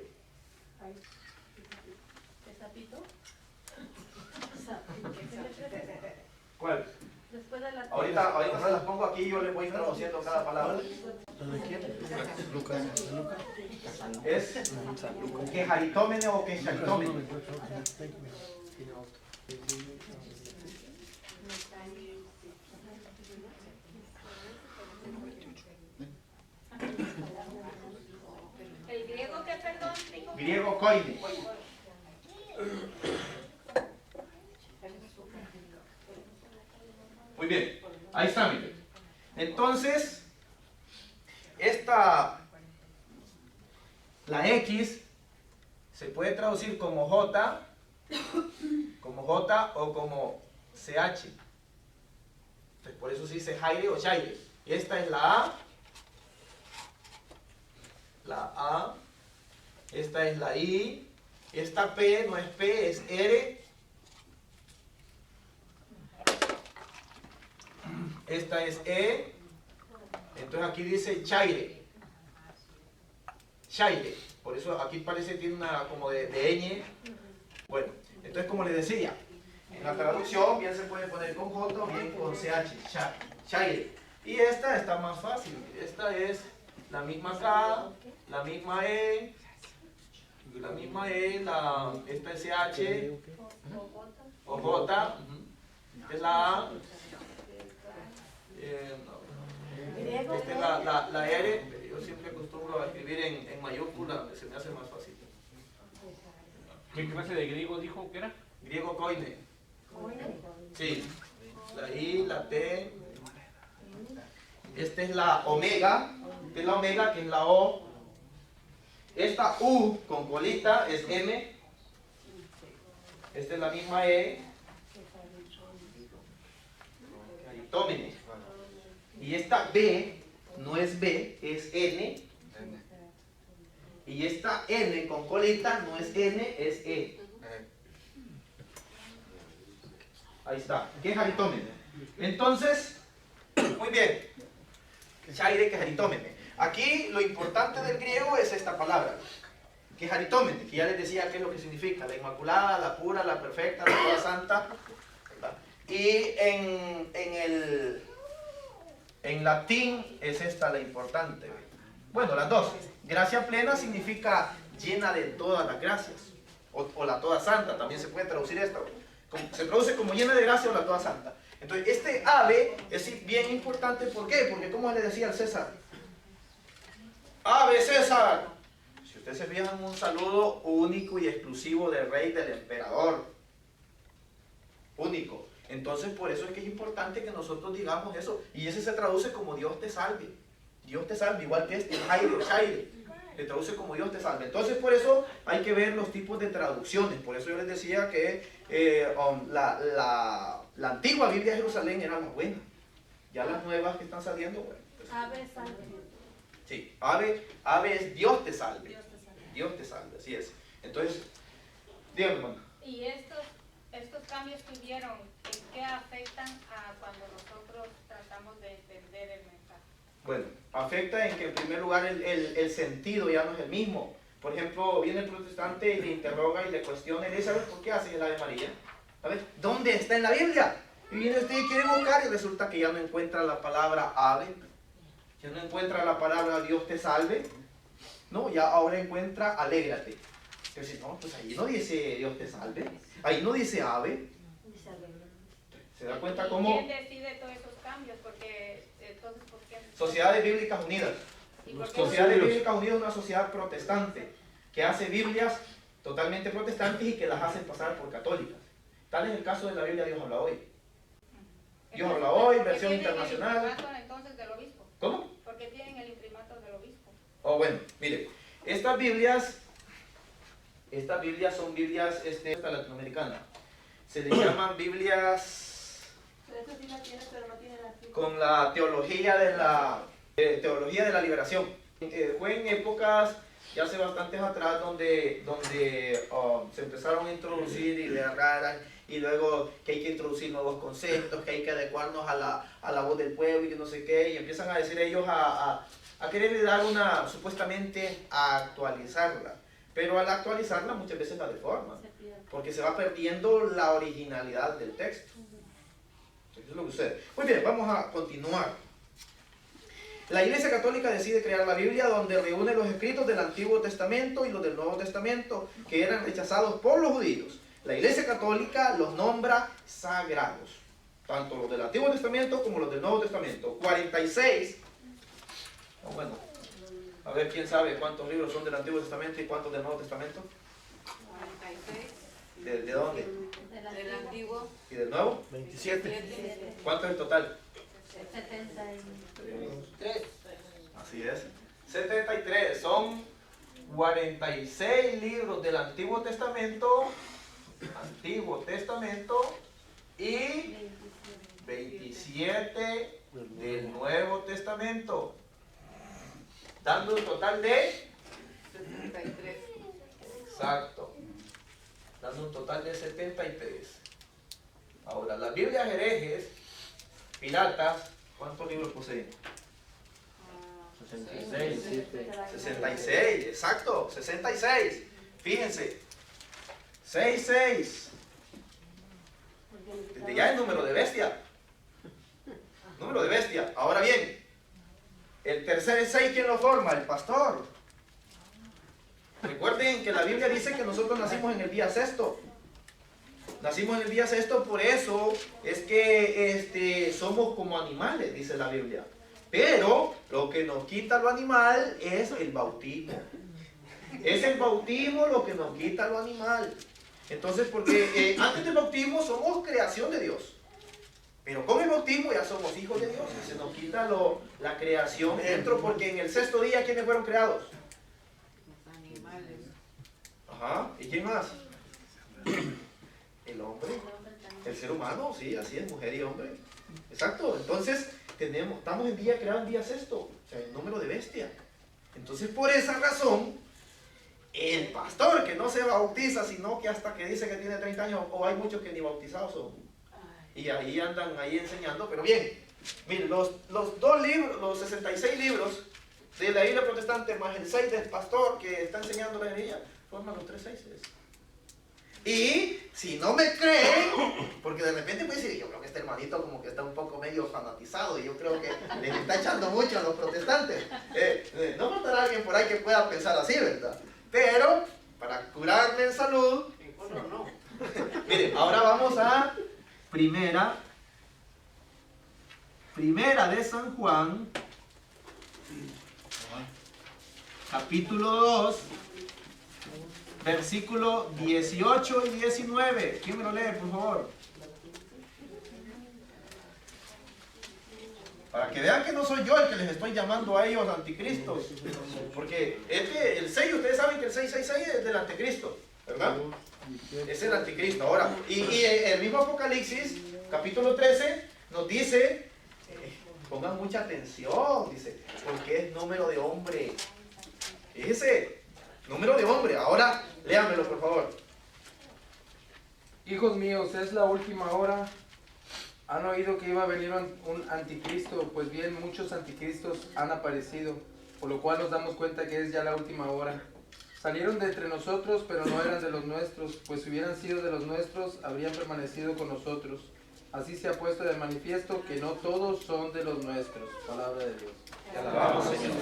¿Cuál? Ahorita se las pongo aquí y yo les voy traduciendo cada palabra. ¿De quién? Lucas. Es quejaritómene o quejaritómene. ¿El griego qué, perdón? Griego koine. Muy bien, ahí está, mire. Entonces, la X se puede traducir como J o como CH. Entonces, por eso se dice Jaire o Chaire. Esta es la A, esta es la I, esta P no es P, es R. Esta es E, entonces aquí dice Chaire. Por eso aquí parece que tiene una como de ñ. Bueno, entonces como les decía, en la traducción bien se puede poner con J o bien con CH, Chaire. Y esta está más fácil, esta es la misma K, la misma E, esta es CH o J, es la A. Esta es la R, yo siempre acostumbro a escribir en mayúscula, se me hace más fácil. ¿Qué clase de griego dijo que era? Griego koine. Sí, la I, la T. Esta es la omega, que es la O. Esta U con colita es M. Esta es la misma E. Haritómene. Y esta B no es B, es N. Y esta N con colita no es N, es E. Ahí está. ¿Qué es haritómene? Entonces, muy bien. Chaire, que es haritómene. Aquí lo importante del griego es esta palabra, que es haritómene, que ya les decía qué es lo que significa: la inmaculada, la pura, la perfecta, la toda santa. ¿Verdad? Y en latín es esta la importante. Bueno, las dos. Gracia plena significa llena de todas las gracias, o la toda santa, también se puede traducir esto. Se traduce como llena de gracia o la toda santa. Entonces, este ave es bien importante. ¿Por qué? Porque, como le decía al César, ¡Ave César! Si ustedes se fijan, un saludo único y exclusivo del rey, del emperador. Único. Entonces, por eso es que es importante que nosotros digamos eso. Y ese se traduce como Dios te salve. Dios te salve, igual que este, Chaire. Se traduce como Dios te salve. Entonces, por eso hay que ver los tipos de traducciones. Por eso yo les decía que la antigua Biblia de Jerusalén era la buena. Ya las nuevas que están saliendo, bueno. Pues, Ave salve. Sí, ave es Dios te salve. Dios te salve, así es. Entonces, dígame, hermano. ¿Y estos cambios que hubieron, en qué afectan a cuando nosotros tratamos de entender el mensaje? Bueno, afecta en que en primer lugar el sentido ya no es el mismo. Por ejemplo, viene el protestante y le interroga y le cuestiona y le dice: a ver, ¿por qué hacen el Ave María? A ver, ¿dónde está en la Biblia? Y viene usted y quiere buscar y resulta que ya no encuentra la palabra ave, ya no encuentra la palabra Dios te salve, no, ya ahora encuentra alégrate. Entonces, no, pues ahí no dice Dios te salve, ahí no dice ave. ¿Se da cuenta cómo? ¿Quién decide todos esos cambios? Porque entonces, ¿por qué? Sociedades Bíblicas Unidas. Sociedades Bíblicas Unidas es una sociedad protestante que hace Biblias totalmente protestantes y que las hacen pasar por católicas. Tal es el caso de la Biblia Dios habla hoy. Dios habla hoy, versión internacional. ¿Por qué tienen el imprimato entonces del obispo? ¿Cómo? ¿Por qué tienen el imprimato del obispo? Oh, bueno, mire, estas Biblias son Biblias latinoamericanas. Se les llaman Biblias con la teología de la liberación. Fue en épocas ya hace bastantes atrás donde se empezaron a introducir ideas raras, y luego que hay que introducir nuevos conceptos, que hay que adecuarnos a la voz del pueblo y que no sé qué, y empiezan a decir ellos a quererle dar supuestamente a actualizarla, pero al actualizarla muchas veces la deforman, porque se va perdiendo la originalidad del texto. Eso es lo que sucede. Muy bien, vamos a continuar. La Iglesia Católica decide crear la Biblia, donde reúne los escritos del Antiguo Testamento y los del Nuevo Testamento, que eran rechazados por los judíos. La Iglesia Católica los nombra sagrados, tanto los del Antiguo Testamento como los del Nuevo Testamento. 46. Bueno, a ver quién sabe cuántos libros son del Antiguo Testamento y cuántos del Nuevo Testamento. 46. ¿De dónde? Del Antiguo. ¿Y del Nuevo? 27. ¿Cuánto es el total? 73. Así es. 73. Son 46 libros del Antiguo Testamento y 27 del Nuevo Testamento, dando un total de 73. Exacto, dando un total de 73. Ahora, las Biblias herejes, piratas, ¿cuántos libros poseen? 66, exacto, 66. Fíjense, 66. Desde ya es número de bestia. Número de bestia. Ahora bien, el tercer 6, ¿quién lo forma? El pastor. Recuerden que la Biblia dice que nosotros nacimos en el día sexto. Nacimos en el día sexto, por eso es que somos como animales, dice la Biblia. Pero lo que nos quita lo animal es el bautismo. Es el bautismo lo que nos quita lo animal. Entonces, porque antes del bautismo somos creación de Dios. Pero con el bautismo ya somos hijos de Dios. Y se nos quita la creación dentro, porque en el sexto día, ¿quiénes fueron creados? Los animales. Ajá. ¿Y quién más? El hombre. El ser humano, sí, así es, mujer y hombre. Exacto. Entonces, estamos en día creado en día sexto, o sea, el número de bestia. Entonces, por esa razón, el pastor que no se bautiza, sino que hasta que dice que tiene 30 años, o hay muchos que ni bautizados son, y ahí andan ahí enseñando, pero bien, miren, los 2 libros, los 66 libros de la Biblia protestante, más el 6 del pastor que está enseñando la Biblia, forman los 3 seises. Y si no me creen, porque de repente puede decir, yo creo que este hermanito como que está un poco medio fanatizado y yo creo que les está echando mucho a los protestantes. No faltará alguien por ahí que pueda pensar así, ¿verdad? Pero, para curarme en salud, no. Miren, ahora vamos a Primera de San Juan, capítulo 2, versículo 18 y 19. ¿Quién me lo lee, por favor? Para que vean que no soy yo el que les estoy llamando a ellos anticristos. Porque el 6, ustedes saben que el 666 es del anticristo, ¿verdad? Es el anticristo. Ahora, y el mismo Apocalipsis, capítulo 13, nos dice, pongan mucha atención, dice, porque es número de hombre. Fíjese, número de hombre. Ahora, léanmelo, por favor. Hijos míos, es la última hora. Han oído que iba a venir un anticristo, pues bien, muchos anticristos han aparecido, por lo cual nos damos cuenta que es ya la última hora. Salieron de entre nosotros, pero no eran de los nuestros, pues si hubieran sido de los nuestros, habrían permanecido con nosotros. Así se ha puesto de manifiesto que no todos son de los nuestros. Palabra de Dios. Te alabamos, Señor.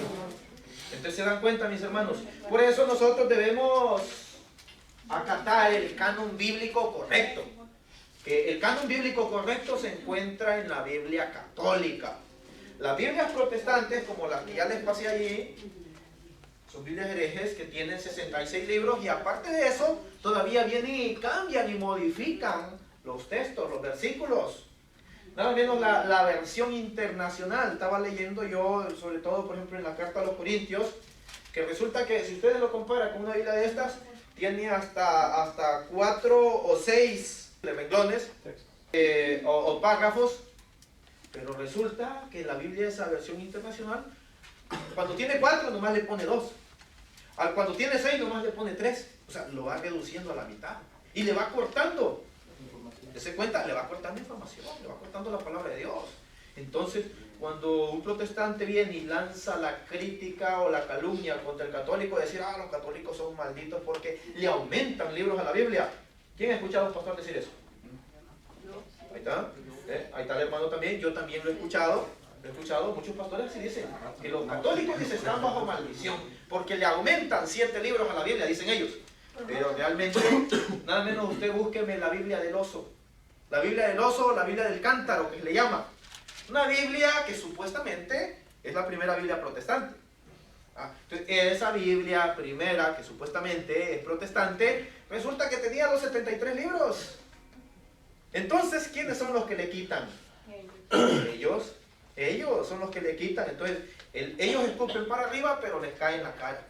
Entonces se dan cuenta, mis hermanos. Por eso nosotros debemos acatar el canon bíblico correcto. Que el canon bíblico correcto se encuentra en la Biblia católica. Las Biblias protestantes, como las que ya les pasé allí, son Biblias herejes que tienen 66 libros y aparte de eso, todavía vienen y cambian y modifican los textos, los versículos. Nada menos la versión internacional. Estaba leyendo yo, sobre todo, por ejemplo, en la carta a los Corintios, que resulta que si ustedes lo comparan con una Biblia de estas, tiene hasta 4 o 6 renglones o párrafos, pero resulta que la Biblia, esa versión internacional, cuando tiene 4 nomás le pone 2, cuando tiene 6 nomás le pone 3, o sea, lo va reduciendo a la mitad y le va cortando, se cuenta, le va cortando información, le va cortando la palabra de Dios. Entonces, cuando un protestante viene y lanza la crítica o la calumnia contra el católico, decir, los católicos son malditos porque le aumentan libros a la Biblia. ¿Quién ha escuchado a un pastor decir eso? Ahí está. Ahí está el hermano también. Yo también lo he escuchado. Muchos pastores así dicen que los católicos están bajo maldición porque le aumentan 7 libros a la Biblia, dicen ellos. Pero realmente, nada menos usted búsqueme la Biblia del oso. La Biblia del oso, la Biblia del cántaro, que se le llama. Una Biblia que supuestamente es la primera Biblia protestante. Entonces, esa Biblia primera, que supuestamente es protestante, resulta que tenía los 73 libros. Entonces, ¿quiénes son los que le quitan? Ellos son los que le quitan. Entonces, ellos escupen para arriba, pero les cae en la cara.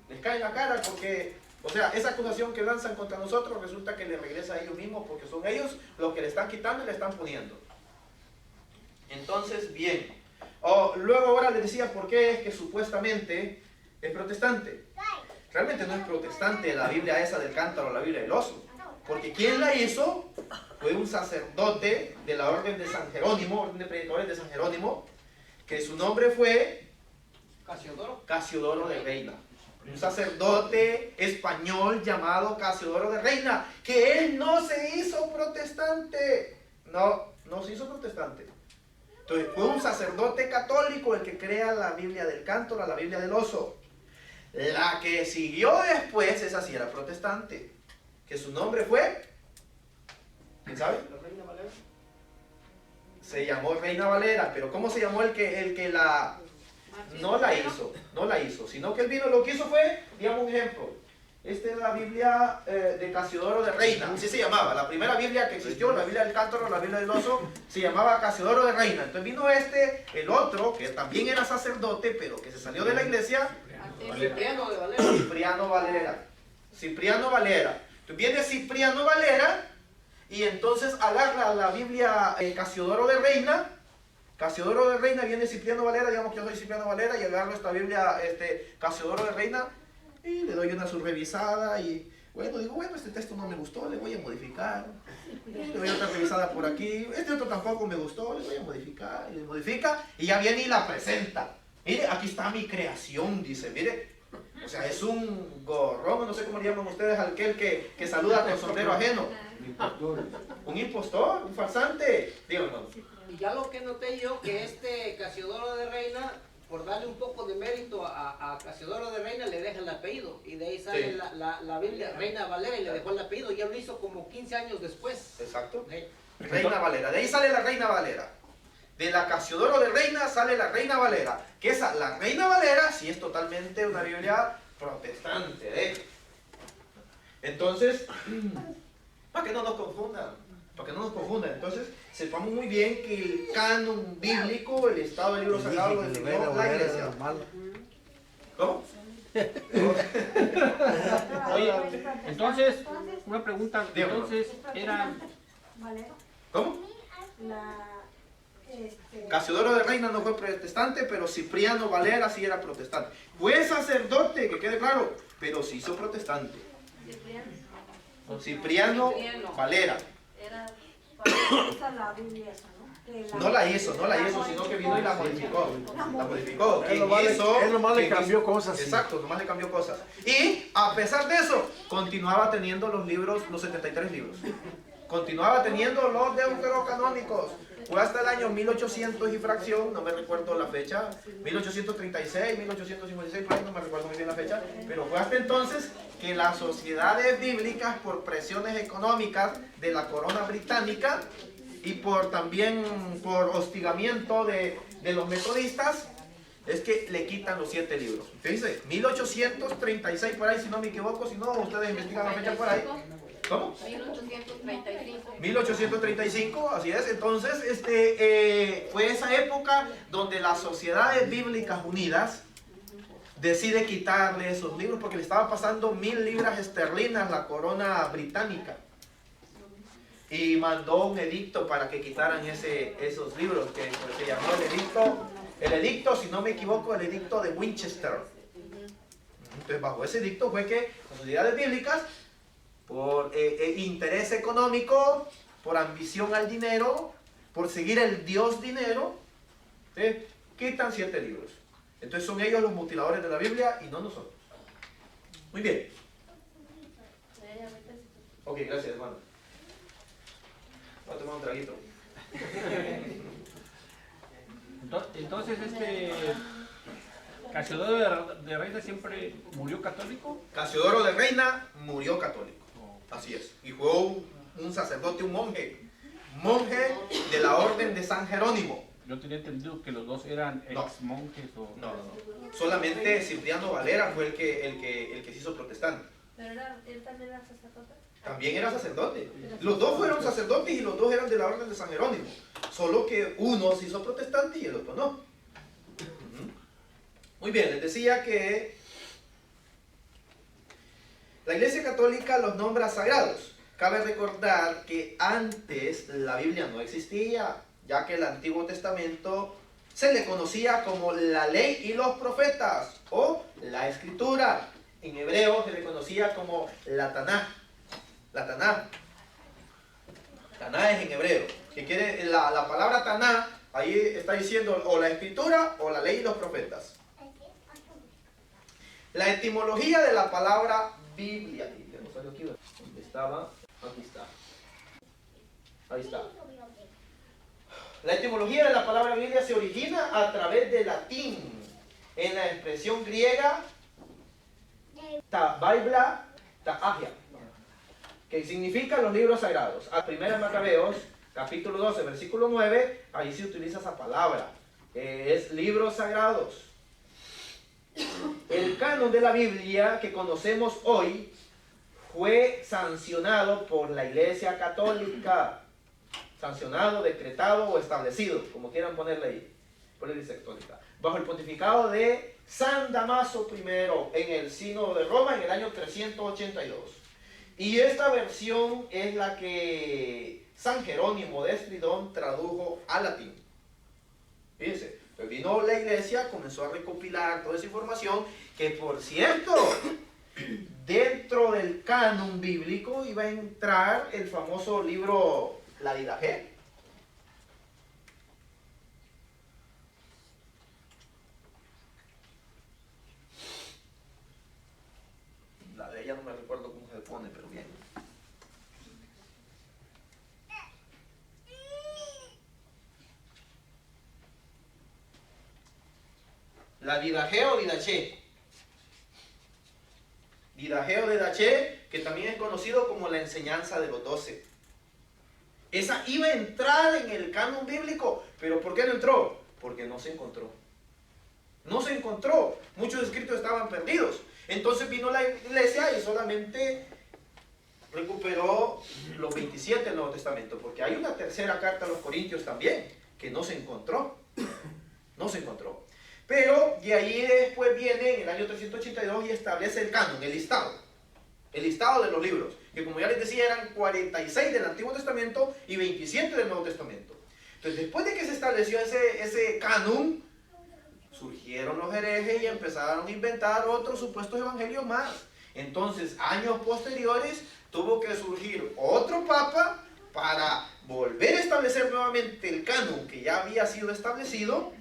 Les cae en la cara porque, o sea, esa acusación que lanzan contra nosotros resulta que le regresa a ellos mismos porque son ellos los que le están quitando y le están poniendo. Entonces, bien. Luego ahora les decía por qué es que supuestamente es protestante. Realmente no es protestante la Biblia esa del cántaro, la Biblia del oso. Porque quien la hizo fue un sacerdote de la orden de San Jerónimo, orden de predicadores de San Jerónimo, que su nombre fue Casiodoro de Reina. Un sacerdote español llamado Casiodoro de Reina, que él no se hizo protestante. No se hizo protestante. Entonces fue un sacerdote católico el que crea la Biblia del cántaro, la Biblia del oso. La que siguió después, esa sí era protestante, que su nombre fue, ¿quién sabe? Reina Valera. Se llamó Reina Valera, pero ¿cómo se llamó el que la... No la hizo, sino que él vino, lo que hizo fue, digamos un ejemplo, esta es la Biblia de Casiodoro de Reina, así se llamaba, la primera Biblia que existió, la Biblia del cántaro, la Biblia del oso, se llamaba Casiodoro de Reina. Entonces vino el otro, que también era sacerdote, pero que se salió de la iglesia, Cipriano de Valera. Cipriano Valera. Entonces viene Cipriano Valera, y entonces agarra la Biblia Casiodoro de Reina. Casiodoro de Reina, viene Cipriano Valera, digamos que yo soy Cipriano Valera, y agarro esta Biblia Casiodoro de Reina y le doy una subrevisada y bueno, digo, bueno, este texto no me gustó, le voy a modificar. Le doy otra revisada por aquí, este otro tampoco me gustó, le voy a modificar, y le modifica y ya viene y la presenta. Mire, aquí está mi creación, dice, mire. O sea, es un gorrón, no sé cómo le llaman ustedes al que saluda con sombrero ajeno. Un impostor, un farsante. Dígame, hermano. Y ya lo que noté yo, que este Casiodoro de Reina, por darle un poco de mérito a Casiodoro de Reina, le deja el apellido. Y de ahí sale Sí. la Biblia Reina Valera y le dejó el apellido. Y él lo hizo como 15 años después. Exacto. Reina Valera. De ahí sale la Reina Valera. De la Casiodoro de Reina sale la Reina Valera. Que esa, la Reina Valera, sí es totalmente una Biblia protestante. Entonces, para que no nos confundan. Para que no nos confundan. Entonces, sepamos muy bien que el canon bíblico, el estado del libro sagrado, lo definió la iglesia. ¿Cómo? Oye, entonces, una pregunta, entonces eran... ¿Cómo? Casiodoro de Reina no fue protestante, pero Cipriano Valera sí era protestante. Fue sacerdote, que quede claro, pero se hizo protestante. Cipriano Valera. No la hizo, sino que vino y la modificó. La modificó. Él nomás le cambió cosas. Exacto, nomás le cambió cosas. Y a pesar de eso, continuaba teniendo los libros, los 73 libros. Continuaba teniendo los deuterocanónicos. Fue hasta el año 1800 y fracción, no me recuerdo la fecha, 1836, 1856, por ahí no me recuerdo muy bien la fecha, pero fue hasta entonces que las sociedades bíblicas, por presiones económicas de la corona británica y también por hostigamiento de los metodistas, es que le quitan los 7 libros. Fíjense, 1836 por ahí, si no me equivoco, si no, ustedes investigan la fecha por ahí. ¿Cómo? 1835. 1835, así es. Entonces, fue esa época donde las Sociedades Bíblicas Unidas decide quitarle esos libros porque le estaba pasando 1000 libras esterlinas la corona británica. Y mandó un edicto para que quitaran esos libros, que se llamó el edicto, si no me equivoco, el edicto de Winchester. Entonces, bajo ese edicto fue que las sociedades bíblicas, por interés económico, por ambición al dinero, por seguir el Dios dinero, quitan 7 libros. Entonces son ellos los mutiladores de la Biblia y no nosotros. Muy bien. Ok, gracias, hermano. Voy a tomar un traguito. Entonces, ¿Casiodoro de Reina siempre murió católico? Casiodoro de Reina murió católico. Así es. Y fue un sacerdote, un monje de la orden de San Jerónimo. Yo tenía entendido que los dos eran ex monjes o... No. Solamente Cipriano Valera fue el que se hizo protestante. ¿Pero él también era sacerdote? También era sacerdote. Los dos fueron sacerdotes y los dos eran de la orden de San Jerónimo. Solo que uno se hizo protestante y el otro no. Muy bien, les decía que la Iglesia Católica los nombra sagrados. Cabe recordar que antes la Biblia no existía, ya que el Antiguo Testamento se le conocía como la ley y los profetas, o la Escritura. En hebreo se le conocía como la Taná. La Taná. Taná es en hebreo. Que quiere, la palabra Taná, ahí está diciendo o la Escritura o la ley y los profetas. La etimología de la palabra Biblia. ¿Dónde estaba? Aquí está. Ahí está. La etimología de la palabra Biblia se origina a través del latín, en la expresión griega ta Biblia, ta agia, que significa los libros sagrados. A 1 Macabeos, capítulo 12, versículo 9, ahí se utiliza esa palabra, es libros sagrados. El canon de la Biblia que conocemos hoy fue sancionado por la Iglesia Católica. Sancionado, decretado o establecido, como quieran ponerle ahí, por la Iglesia Católica, bajo el pontificado de San Damaso I en el Sínodo de Roma en el año 382. Y esta versión es la que San Jerónimo de Estridón tradujo al latín. Fíjense, pues vino la iglesia, comenzó a recopilar toda esa información, que por cierto, dentro del canon bíblico iba a entrar el famoso libro La Didache. La de ella no me recuerdo cómo se pone, pero bien. La Didache o Didache. Didache o Didache, que también es conocido como la enseñanza de los 12. Esa iba a entrar en el canon bíblico, pero ¿por qué no entró? Porque no se encontró. No se encontró. Muchos escritos estaban perdidos. Entonces vino la iglesia y solamente recuperó los 27 del Nuevo Testamento, porque hay una tercera carta a los Corintios también, que no se encontró. No se encontró. Pero de ahí después viene en el año 382 y establece el canon, el listado de los libros, que como ya les decía eran 46 del Antiguo Testamento y 27 del Nuevo Testamento. Entonces después de que se estableció ese canon, surgieron los herejes y empezaron a inventar otros supuestos evangelios más. Entonces años posteriores tuvo que surgir otro papa para volver a establecer nuevamente el canon que ya había sido establecido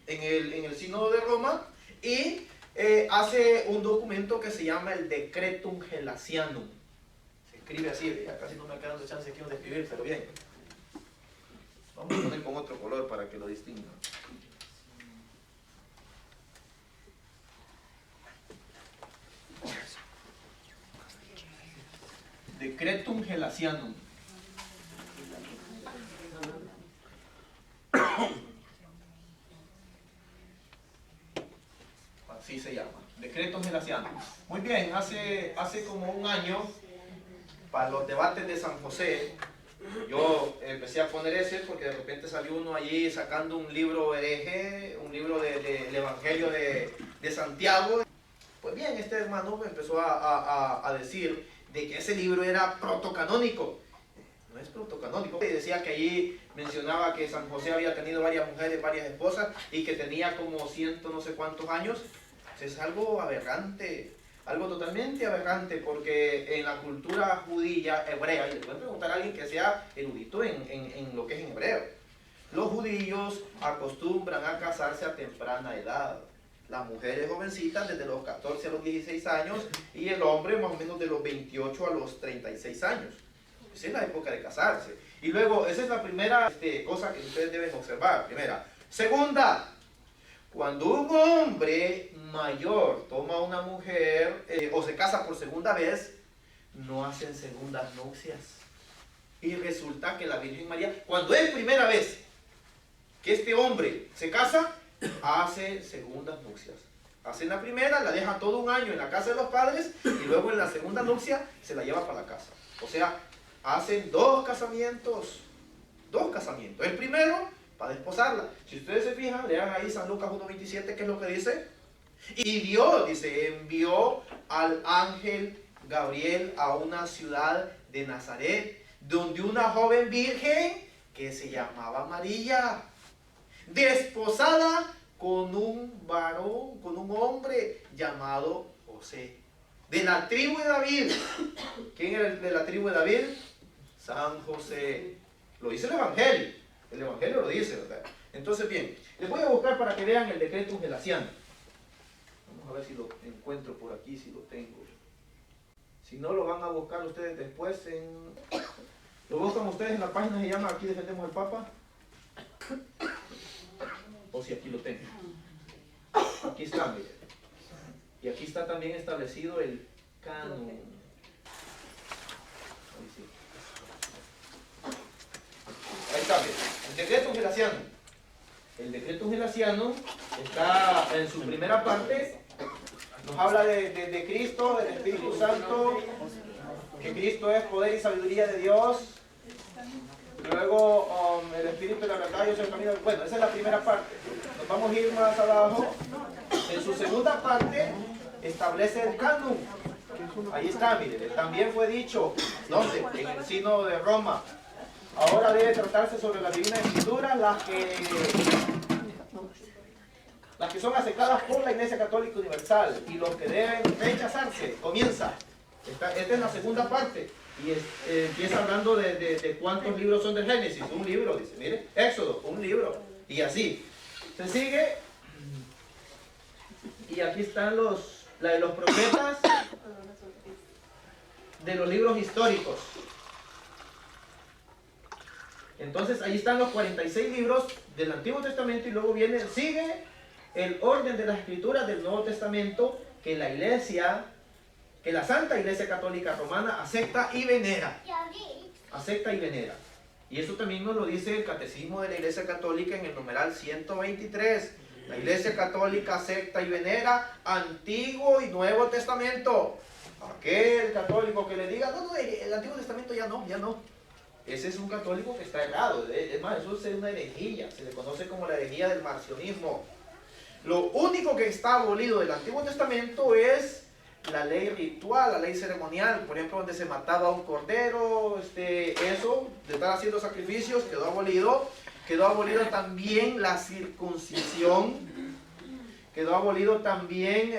en el Sínodo de Roma, y hace un documento que se llama el Decretum Gelasianum. Se escribe así, ya casi no me queda dando chance aquí de escribir, pero bien. Vamos a poner con otro color para que lo distingan. Decretum Gelasianum. Así se llama, Decretum Gelasianum. Muy bien, hace como un año, para los debates de San José, yo empecé a poner ese porque de repente salió uno allí sacando un libro hereje, un libro del Evangelio de Santiago. Pues bien, este hermano me empezó a decir de que ese libro era protocanónico. No es protocanónico. Y decía que allí mencionaba que San José había tenido varias mujeres, varias esposas, y que tenía como 100 no sé cuántos años. Es algo aberrante, algo totalmente aberrante, porque en la cultura judía, hebrea, y le pueden preguntar a alguien que sea erudito en lo que es en hebreo, los judíos acostumbran a casarse a temprana edad. Las mujeres jovencitas desde los 14 a los 16 años y el hombre más o menos de los 28 a los 36 años. Esa es la época de casarse. Y luego, esa es la primera cosa que ustedes deben observar. Primera. Segunda, cuando un hombre mayor toma una mujer o se casa por segunda vez, no hacen segundas nupcias. Y resulta que la Virgen María, cuando es primera vez que este hombre se casa, hace segundas nupcias. Hace la primera, la deja todo un año en la casa de los padres y luego en la segunda nupcia se la lleva para la casa. O sea, hacen dos casamientos. El primero, para desposarla. Si ustedes se fijan, lean ahí San Lucas 1:27, ¿qué es lo que dice? Y Dios, dice, envió al ángel Gabriel a una ciudad de Nazaret, donde una joven virgen que se llamaba María, desposada con un varón, con un hombre llamado José, de la tribu de David. ¿Quién era el de la tribu de David? San José. Lo dice el Evangelio lo dice, ¿verdad? Entonces, bien, les voy a buscar para que vean el Decretum Gelasianum. Vamos a ver si lo encuentro por aquí, si lo tengo. Si no, lo van a buscar ustedes después lo buscan ustedes en la página, se llama Aquí Defendemos al Papa. O si aquí lo tengo. Aquí está, miren. Y aquí está también establecido el canon. Ahí está, miren. El Decretum Gelasianum. El Decretum Gelasianum está en su primera parte. Nos habla de Cristo, del Espíritu Santo, que Cristo es poder y sabiduría de Dios. Luego el Espíritu de la verdad, yo soy el camino. Bueno, esa es la primera parte. Nos vamos a ir más abajo. En su segunda parte establece el canon, Ahí está, miren, también fue dicho, ¿dónde? En el Sínodo de Roma. Ahora debe tratarse sobre la Divina Escritura, las que son aceptadas por la Iglesia Católica Universal y los que deben rechazarse. Comienza. Esta es la segunda parte. Y empieza hablando de cuántos libros son del Génesis. Un libro, dice, mire, Éxodo, un libro. Y así. Se sigue. Y aquí están la de los profetas de los libros históricos. Entonces ahí están los 46 libros del Antiguo Testamento y luego sigue el orden de las escrituras del Nuevo Testamento que la Santa Iglesia Católica Romana acepta y venera. Acepta y venera. Y eso también nos lo dice el Catecismo de la Iglesia Católica en el numeral 123. La Iglesia Católica acepta y venera Antiguo y Nuevo Testamento. Aquel católico que le diga, no, el Antiguo Testamento ya no. Ese es un católico que está errado. Es más, eso es una herejía. Se le conoce como la herejía del marcionismo. Lo único que está abolido del Antiguo Testamento es la ley ritual, la ley ceremonial, por ejemplo, donde se mataba un cordero, eso, de estar haciendo sacrificios, quedó abolido. Quedó abolido también la circuncisión, quedó abolido también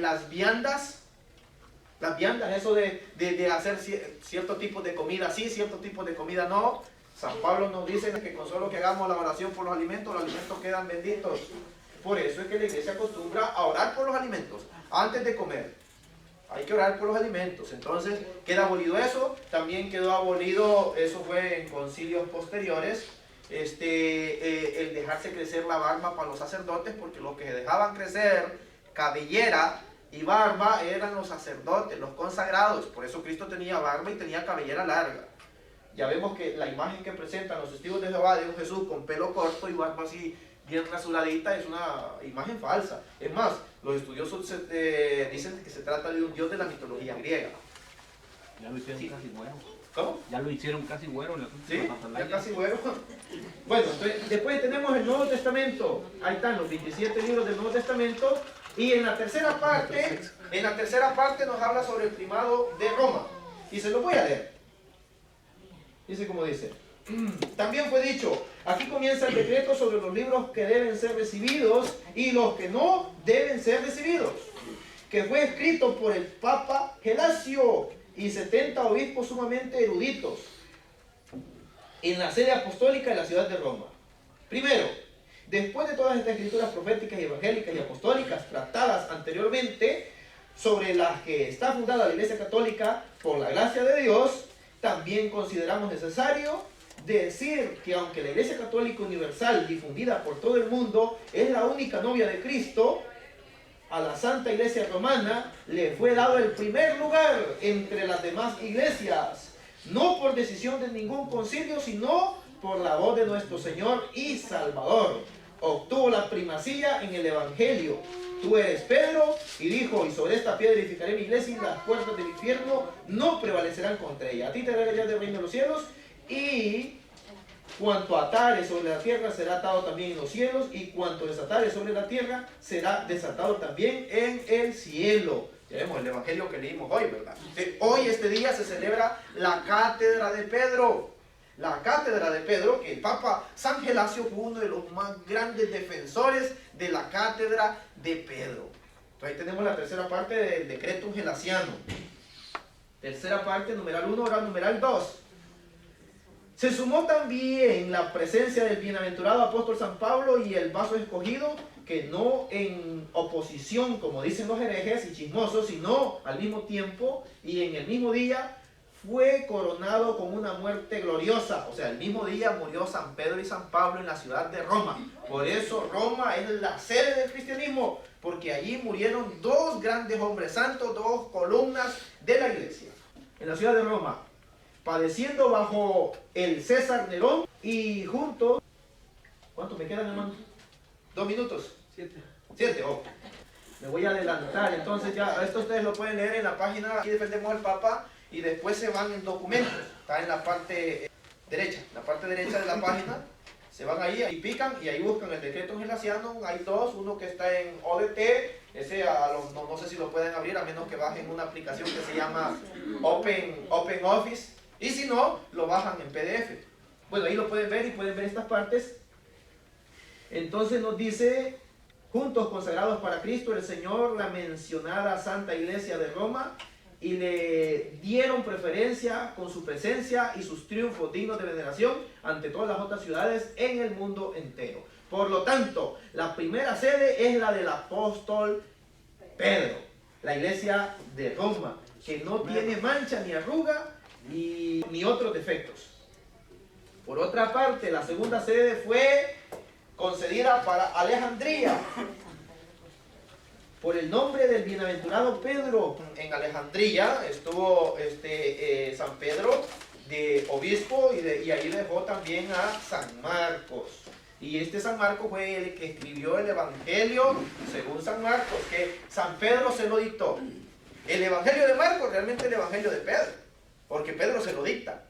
las viandas, eso de hacer cierto tipo de comida sí, cierto tipo de comida no. San Pablo nos dice que con solo que hagamos la oración por los alimentos quedan benditos. Por eso es que la iglesia acostumbra a orar por los alimentos antes de comer. Hay que orar por los alimentos. Entonces queda abolido eso. También quedó abolido, eso fue en concilios posteriores, el dejarse crecer la barba para los sacerdotes, porque los que dejaban crecer cabellera y barba eran los sacerdotes, los consagrados. Por eso Cristo tenía barba y tenía cabellera larga. Ya vemos que la imagen que presentan los testigos de Jehová de un Jesús con pelo corto y barba así bien rasuradita es una imagen falsa. Es más, los estudiosos dicen que se trata de un dios de la mitología griega. Ya lo hicieron casi güero. ¿Cómo? Ya lo hicieron casi güero. Sí, ya casi güero. Bueno, entonces, después tenemos el Nuevo Testamento. Ahí están los 27 libros del Nuevo Testamento. Y en la tercera parte nos habla sobre el primado de Roma. Y se lo voy a leer. Dice como dice. También fue dicho, aquí comienza el decreto sobre los libros que deben ser recibidos y los que no deben ser recibidos, que fue escrito por el Papa Gelasio y 70 obispos sumamente eruditos en la sede apostólica de la ciudad de Roma. Primero, después de todas estas escrituras proféticas y evangélicas y apostólicas tratadas anteriormente, sobre las que está fundada la Iglesia Católica por la gracia de Dios, también consideramos necesario decir que aunque la Iglesia Católica Universal, difundida por todo el mundo, es la única novia de Cristo, a la Santa Iglesia Romana le fue dado el primer lugar entre las demás iglesias, no por decisión de ningún concilio, sino por la voz de nuestro Señor y Salvador. Obtuvo la primacía en el Evangelio. Tú eres Pedro, y dijo, y sobre esta piedra edificaré mi iglesia, y las puertas del infierno no prevalecerán contra ella. A ti te daré ya del reino de los cielos, y cuanto atares sobre la tierra será atado también en los cielos, y cuanto desatares sobre la tierra será desatado también en el cielo. Ya vemos el evangelio que leímos hoy, ¿verdad? Hoy, este día, se celebra la cátedra de Pedro. La cátedra de Pedro, que el Papa San Gelasio fue uno de los más grandes defensores de la cátedra de Pedro. Entonces ahí tenemos la tercera parte del decreto gelasiano. Tercera parte, numeral 1, ahora numeral 2. Se sumó también la presencia del bienaventurado apóstol San Pablo y el vaso escogido, que no en oposición, como dicen los herejes y chismosos, sino al mismo tiempo y en el mismo día, fue coronado con una muerte gloriosa. O sea, el mismo día murió San Pedro y San Pablo en la ciudad de Roma. Por eso Roma es la sede del cristianismo, porque allí murieron dos grandes hombres santos, dos columnas de la iglesia, en la ciudad de Roma, padeciendo bajo el César Nerón y juntos. ¿Cuánto me quedan, hermano? 2 minutos. 7, oh. Me voy a adelantar, entonces ya, esto ustedes lo pueden leer en la página, aquí defendemos al Papa, y después se van en documentos, está en la parte derecha, de la página, se van ahí y pican y ahí buscan el decreto gelasiano. Hay dos, uno que está en ODT Ese no sé si lo pueden abrir, a menos que bajen una aplicación que se llama Open Office. Y si no, lo bajan en PDF. Bueno, ahí lo pueden ver y pueden ver estas partes. Entonces nos dice, juntos consagrados para Cristo, el Señor, la mencionada Santa Iglesia de Roma, y le dieron preferencia con su presencia y sus triunfos dignos de veneración ante todas las otras ciudades en el mundo entero. Por lo tanto, la primera sede es la del apóstol Pedro, la iglesia de Roma, que no tiene mancha ni arruga ni otros defectos. Por otra parte, la segunda sede fue concedida para Alejandría, por el nombre del bienaventurado Pedro. En Alejandría estuvo San Pedro de obispo y ahí dejó también a San Marcos. Y este San Marcos fue el que escribió el Evangelio según San Marcos, que San Pedro se lo dictó. El Evangelio de Marcos realmente es el Evangelio de Pedro, porque Pedro se lo dicta.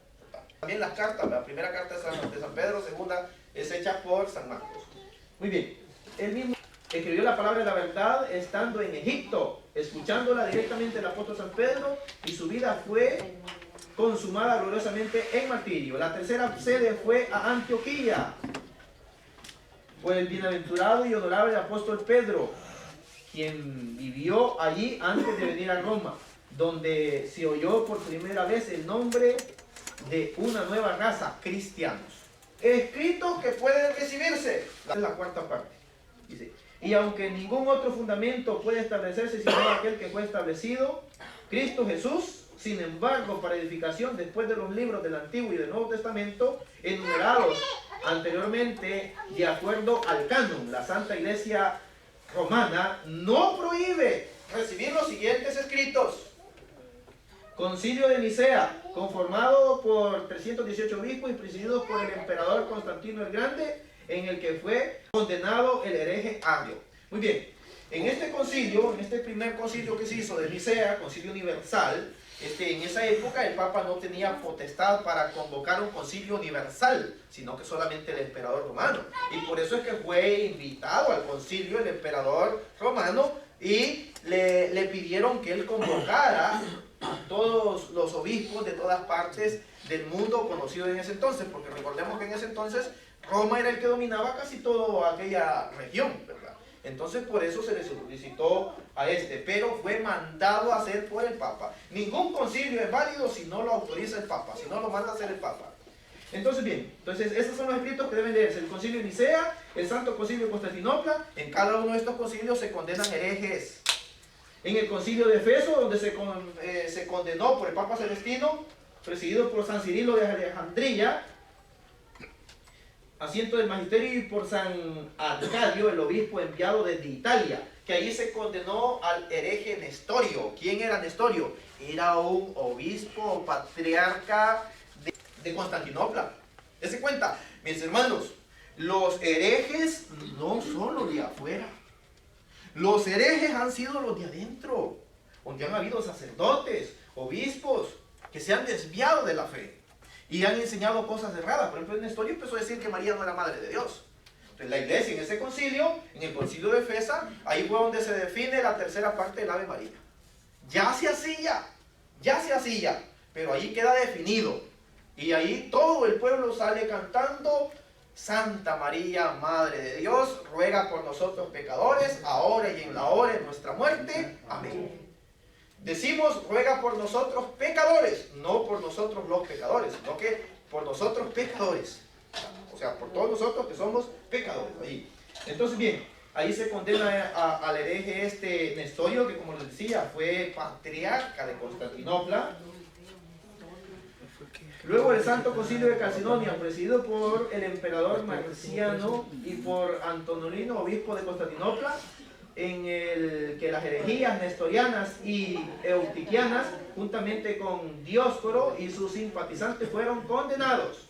También las cartas, la primera carta de San Pedro, segunda es hecha por San Marcos. Muy bien, él mismo escribió la palabra de la verdad estando en Egipto, escuchándola directamente el apóstol San Pedro, y su vida fue consumada gloriosamente en martirio. La tercera sede fue a Antioquía, por el bienaventurado y honorable apóstol Pedro, quien vivió allí antes de venir a Roma, donde se oyó por primera vez el nombre de una nueva raza, cristianos. Escritos que pueden recibirse. Es la cuarta parte. Dice, y aunque ningún otro fundamento puede establecerse sino aquel que fue establecido, Cristo Jesús, sin embargo, para edificación después de los libros del Antiguo y del Nuevo Testamento, enumerados anteriormente de acuerdo al canon, la Santa Iglesia Romana no prohíbe recibir los siguientes escritos. Concilio de Nicea, conformado por 318 obispos y presidido por el emperador Constantino el Grande, en el que fue condenado el hereje Arrio. Muy bien, en este concilio, en este primer concilio que se hizo de Nicea, concilio universal, en esa época el Papa no tenía potestad para convocar un concilio universal, sino que solamente el emperador romano. Y por eso es que fue invitado al concilio el emperador romano y le pidieron que él convocara a todos los obispos de todas partes del mundo conocido en ese entonces, porque recordemos que en ese entonces Roma era el que dominaba casi toda aquella región, ¿verdad? Entonces por eso se le solicitó a pero fue mandado a hacer por el Papa. Ningún concilio es válido si no lo autoriza el Papa, si no lo manda a hacer el Papa. Entonces bien, esos son los escritos que deben leerse: el concilio de Nicea, el Santo Concilio de Constantinopla. En cada uno de estos concilios se condenan herejes. En el concilio de Efeso, donde se condenó por el Papa Celestino, presidido por San Cirilo de Alejandría, asiento del magisterio, y por San Arcadio, el obispo enviado desde Italia, que ahí se condenó al hereje Nestorio. ¿Quién era Nestorio? Era un obispo o patriarca de Constantinopla. Dese cuenta, mis hermanos, los herejes no son los de afuera. Los herejes han sido los de adentro, donde han habido sacerdotes, obispos, que se han desviado de la fe y han enseñado cosas erradas. Por ejemplo, Nestorio empezó a decir que María no era madre de Dios. Entonces la iglesia en ese concilio, en el concilio de Efesa, ahí fue donde se define la tercera parte del Ave María. Ya se hacía, pero ahí queda definido. Y ahí todo el pueblo sale cantando: Santa María, Madre de Dios, ruega por nosotros pecadores, ahora y en la hora de nuestra muerte. Amén. Decimos ruega por nosotros pecadores, no por nosotros los pecadores, sino que por nosotros pecadores. O sea, por todos nosotros que somos pecadores. Ahí. Entonces, bien, ahí se condena al hereje Nestorio, que como les decía, fue patriarca de Constantinopla. Luego el Santo Concilio de Calcedonia, presidido por el emperador Marciano y por Antonolino, obispo de Constantinopla, en el que las herejías nestorianas y eutiquianas, juntamente con Dioscoro y sus simpatizantes, fueron condenados.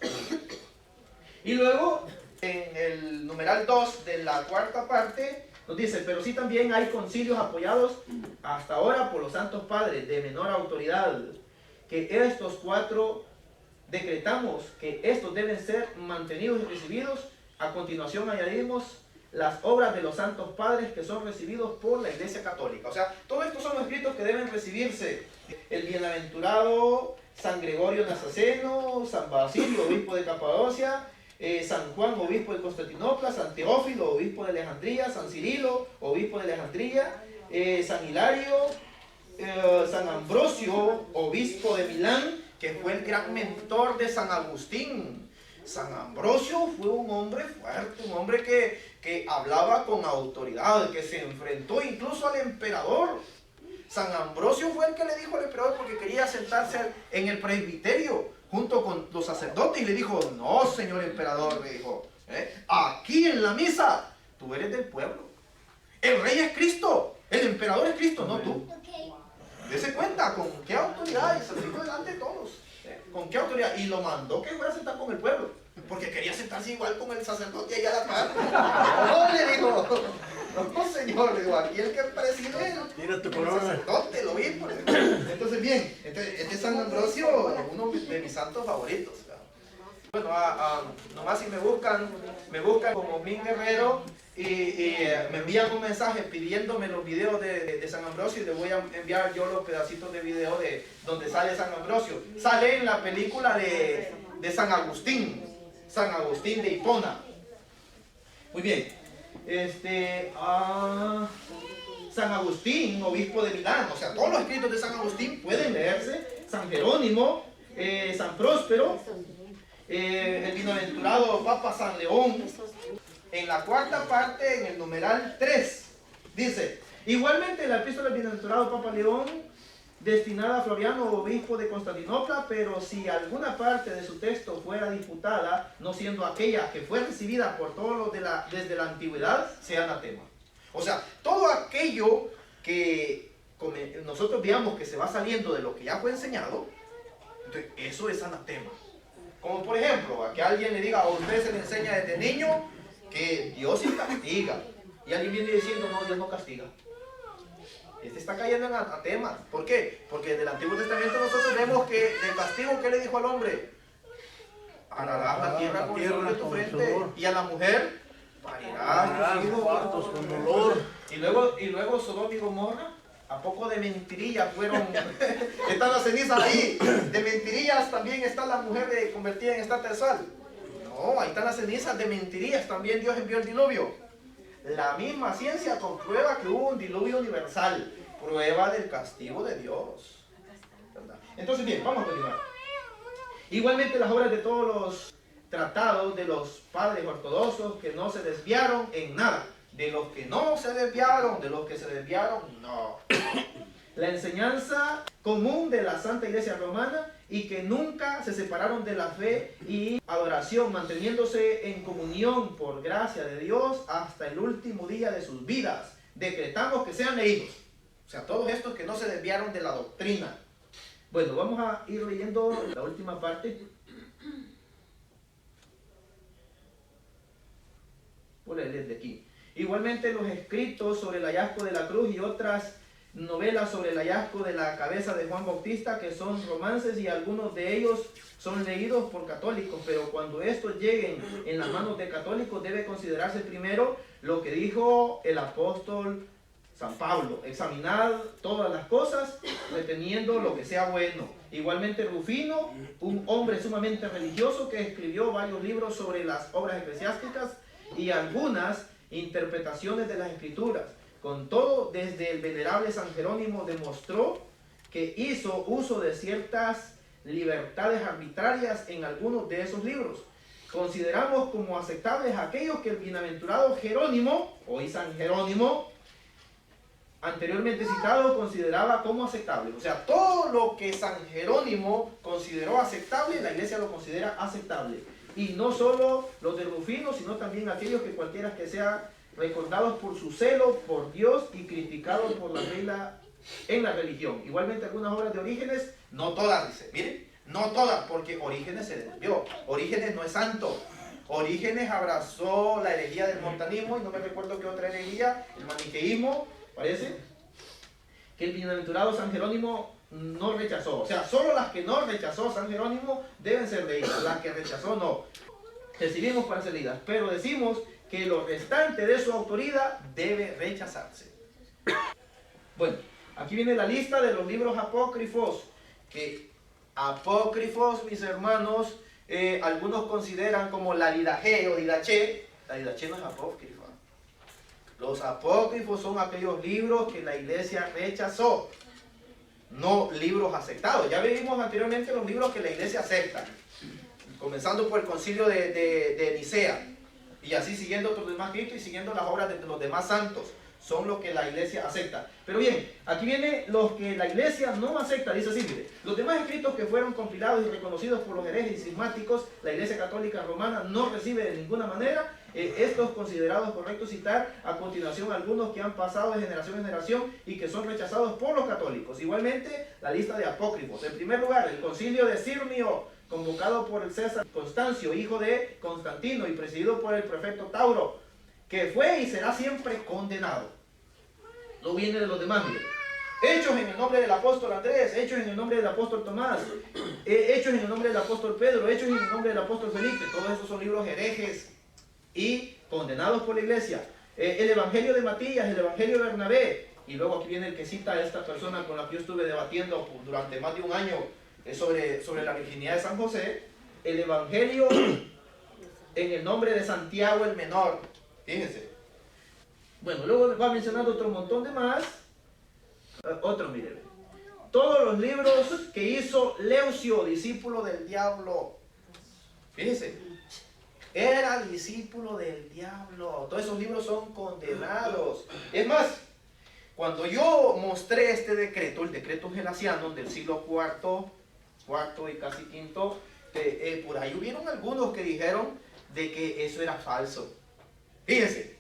Y luego, en el numeral 2 de la cuarta parte, nos dice: pero sí también hay concilios apoyados hasta ahora por los santos padres de menor autoridad, que estos 4 decretamos que estos deben ser mantenidos y recibidos. A continuación añadimos las obras de los santos padres que son recibidos por la Iglesia Católica. O sea, todos estos son los escritos que deben recibirse. El bienaventurado San Gregorio Nazaceno, San Basilio, obispo de Capadocia, San Juan, obispo de Constantinopla, San Teófilo, obispo de Alejandría, San Cirilo, obispo de Alejandría, San Hilario, San Ambrosio, obispo de Milán, que fue el gran mentor de San Agustín. San Ambrosio fue un hombre fuerte, un hombre que hablaba con autoridad, que se enfrentó incluso al emperador. San Ambrosio fue el que le dijo al emperador, porque quería sentarse en el presbiterio junto con los sacerdotes, y le dijo: no, señor emperador, le dijo, aquí en la misa, tú eres del pueblo. El rey es Cristo, el emperador es Cristo, no tú. Dese cuenta con qué autoridad, y se lo dijo delante de todos. ¿Con qué autoridad? Y lo mandó que fuera a sentar con el pueblo, porque quería sentarse igual con el sacerdote allá a la par. No, le dijo, no, señor, le digo, aquí el que preside Mira tu el corona. sacerdote, el obispo. Entonces, bien, este San Ambrosio es uno de mis santos favoritos. Bueno, nomás si me buscan como Min Guerrero y me envían un mensaje pidiéndome los videos de San Ambrosio, y les voy a enviar yo los pedacitos de video de donde sale San Ambrosio. Sale en la película de San Agustín de Hipona. Muy bien. San Agustín, obispo de Milán, o sea, todos los escritos de San Agustín pueden leerse. San Jerónimo, San Próspero, el bienaventurado Papa San León. En la cuarta parte, en el numeral 3, dice: igualmente la epístola del bienaventurado Papa León, destinada a Floriano, obispo de Constantinopla, pero si alguna parte de su texto fuera disputada, no siendo aquella que fue recibida por todos los desde la antigüedad, sea anatema. O sea, todo aquello que nosotros veamos que se va saliendo de lo que ya fue enseñado, entonces eso es anatema. Como por ejemplo, a que alguien le diga: a usted se le enseña desde niño que Dios sí castiga, y alguien viene diciendo: no, Dios no castiga. Este está cayendo en anatema. ¿Por qué? Porque en el Antiguo Testamento nosotros vemos que el castigo, ¿qué le dijo al hombre? Ararás la tierra con el sudor de tu frente, y a la mujer parirás tus hijos con dolor. Y luego Sodoma y Gomorra, ¿a poco de mentirillas fueron? Están las cenizas ahí. De mentirillas también está la mujer convertida en estatua de sal. No, ahí están las cenizas. De mentirillas también Dios envió el diluvio. La misma ciencia comprueba que hubo un diluvio universal. Prueba del castigo de Dios. ¿Verdad? Entonces, bien, vamos a continuar. Igualmente las obras de todos los tratados de los padres ortodoxos que no se desviaron en nada. De los que no se desviaron, de los que se desviaron, no. La enseñanza común de la Santa Iglesia Romana, y que nunca se separaron de la fe y adoración, manteniéndose en comunión por gracia de Dios hasta el último día de sus vidas. Decretamos que sean leídos. O sea, todos estos que no se desviaron de la doctrina. Bueno, vamos a ir leyendo la última parte. Voy a leer de aquí. Igualmente los escritos sobre el hallazgo de la cruz y otras novelas sobre el hallazgo de la cabeza de Juan Bautista, que son romances, y algunos de ellos son leídos por católicos, pero cuando estos lleguen en las manos de católicos debe considerarse primero lo que dijo el apóstol San Pablo: examinad todas las cosas, reteniendo lo que sea bueno. Igualmente Rufino, un hombre sumamente religioso que escribió varios libros sobre las obras eclesiásticas y algunas interpretaciones de las escrituras. Con todo, desde el venerable San Jerónimo demostró que hizo uso de ciertas libertades arbitrarias en algunos de esos libros. Consideramos como aceptables aquellos que el bienaventurado Jerónimo, hoy San Jerónimo, anteriormente citado, consideraba como aceptable. O sea, todo lo que San Jerónimo consideró aceptable, la Iglesia lo considera aceptable. Y no solo los de Rufino, sino también aquellos que cualquiera que sea recordados por su celo por Dios y criticados por la regla en la religión. Igualmente algunas obras de Orígenes, no todas, dice, miren, no todas, porque Orígenes se desvió. Orígenes no es santo. Orígenes abrazó la herejía del montanismo, y no me recuerdo qué otra herejía, el maniqueísmo, parece, que el bienaventurado San Jerónimo no rechazó. O sea, solo las que no rechazó San Jerónimo deben ser leídas, las que rechazó no. Recibimos para ser leídas, pero decimos que lo restante de su autoridad debe rechazarse. Bueno, aquí viene la lista de los libros apócrifos, que apócrifos, mis hermanos, algunos consideran como la Didaché o Didaché. La Didaché no es apócrifa. Los apócrifos son aquellos libros que la iglesia rechazó, no libros aceptados. Ya vimos anteriormente los libros que la iglesia acepta, comenzando por el concilio de Nicea, y así siguiendo otros demás escritos y siguiendo las obras de los demás santos. Son los que la iglesia acepta. Pero bien, aquí viene los que la iglesia no acepta. Dice así, mire, los demás escritos que fueron compilados y reconocidos por los herejes y cismáticos, la iglesia católica romana no recibe de ninguna manera. Estos considerados correctos citar a continuación algunos que han pasado de generación en generación y que son rechazados por los católicos. Igualmente, la lista de apócrifos. En primer lugar, el concilio de Sirmio, convocado por el César Constancio, hijo de Constantino, y presidido por el prefecto Tauro, que fue y será siempre condenado. No viene de los demás, mire. Hechos en el nombre del apóstol Andrés, hechos en el nombre del apóstol Tomás, hechos en el nombre del apóstol Pedro, hechos en el nombre del apóstol Felipe. Todos esos son libros herejes y condenados por la iglesia. El evangelio de Matías, el evangelio de Bernabé. Y luego aquí viene el que cita a esta persona con la que yo estuve debatiendo durante más de un año sobre la virginidad de San José. El evangelio en el nombre de Santiago el Menor. Fíjense. Bueno, luego va mencionando otro montón de más. Otro, miren. Todos los libros que hizo Leucio, discípulo del diablo. Fíjense. Era discípulo del diablo. Todos esos libros son condenados. Es más, cuando yo mostré este decreto, el decreto gelasiano del siglo cuarto y casi quinto, por ahí hubieron algunos que dijeron de que eso era falso. Fíjense,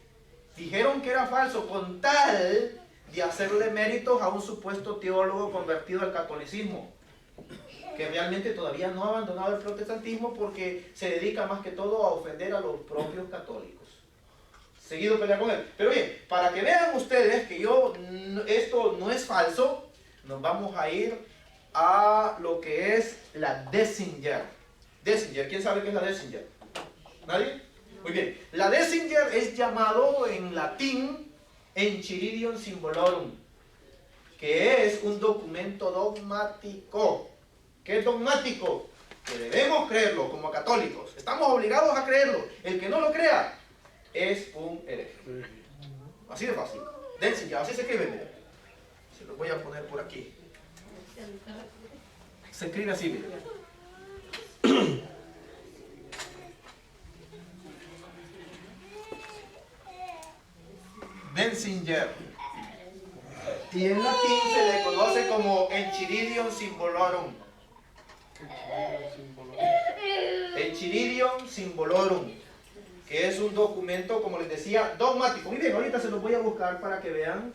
dijeron que era falso con tal de hacerle méritos a un supuesto teólogo convertido al catolicismo, que realmente todavía no ha abandonado el protestantismo porque se dedica más que todo a ofender a los propios católicos. Seguido pelea con él. Pero bien, para que vean ustedes que esto no es falso, nos vamos a ir a lo que es la Dessinger. Dessinger, ¿quién sabe qué es la Dessinger? ¿Nadie? Muy bien, la Dessinger es llamado en latín Enchiridion Symbolorum, que es un documento dogmático. ¿Qué es dogmático? Que debemos creerlo como católicos. Estamos obligados a creerlo. El que no lo crea es un hereje. Así de fácil. Dessinger, así se escribe. Mire. Se lo voy a poner por aquí. Se escribe así, mire. Dessinger. Y en latín se le conoce como Enchiridion Symbolorum. Enchiridion Symbolorum, que es un documento, como les decía, dogmático. Muy bien, ahorita se los voy a buscar para que vean.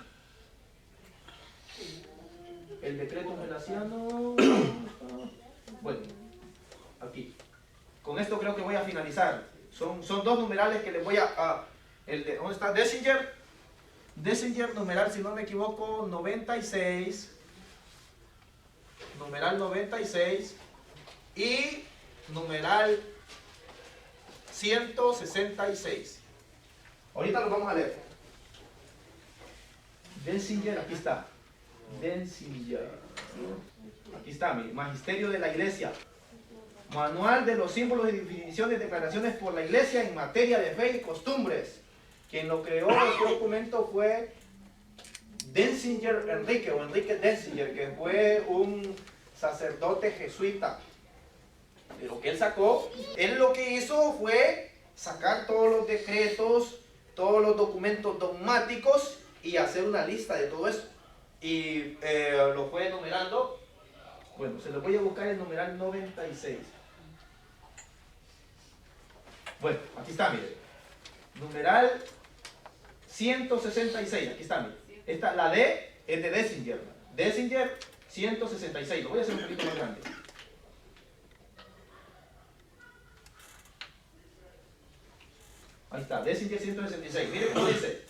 El decreto gelasiano. Bueno, aquí. Con esto creo que voy a finalizar. Son dos numerales que les voy a ¿dónde está? Dessinger. Dessinger, numeral, si no me equivoco, 96. Numeral 96. Y numeral 166. Ahorita lo vamos a leer. Dessinger, aquí está. Dessinger. Aquí está, mi Magisterio de la Iglesia. Manual de los símbolos y definiciones, declaraciones por la Iglesia en materia de fe y costumbres. Quien lo creó este documento fue Dessinger Enrique, o Enrique Dessinger, que fue un sacerdote jesuita. Pero que él lo que hizo fue sacar todos los decretos, todos los documentos dogmáticos y hacer una lista de todo eso. Y lo fue enumerando. Bueno, se lo voy a buscar el numeral 96. Bueno, aquí está, mire. Numeral 166, aquí está, mire. La D es de Dessinger. Dessinger 166. Lo voy a hacer un poquito más grande. Ahí está, Dessinger 166. Mire cómo dice.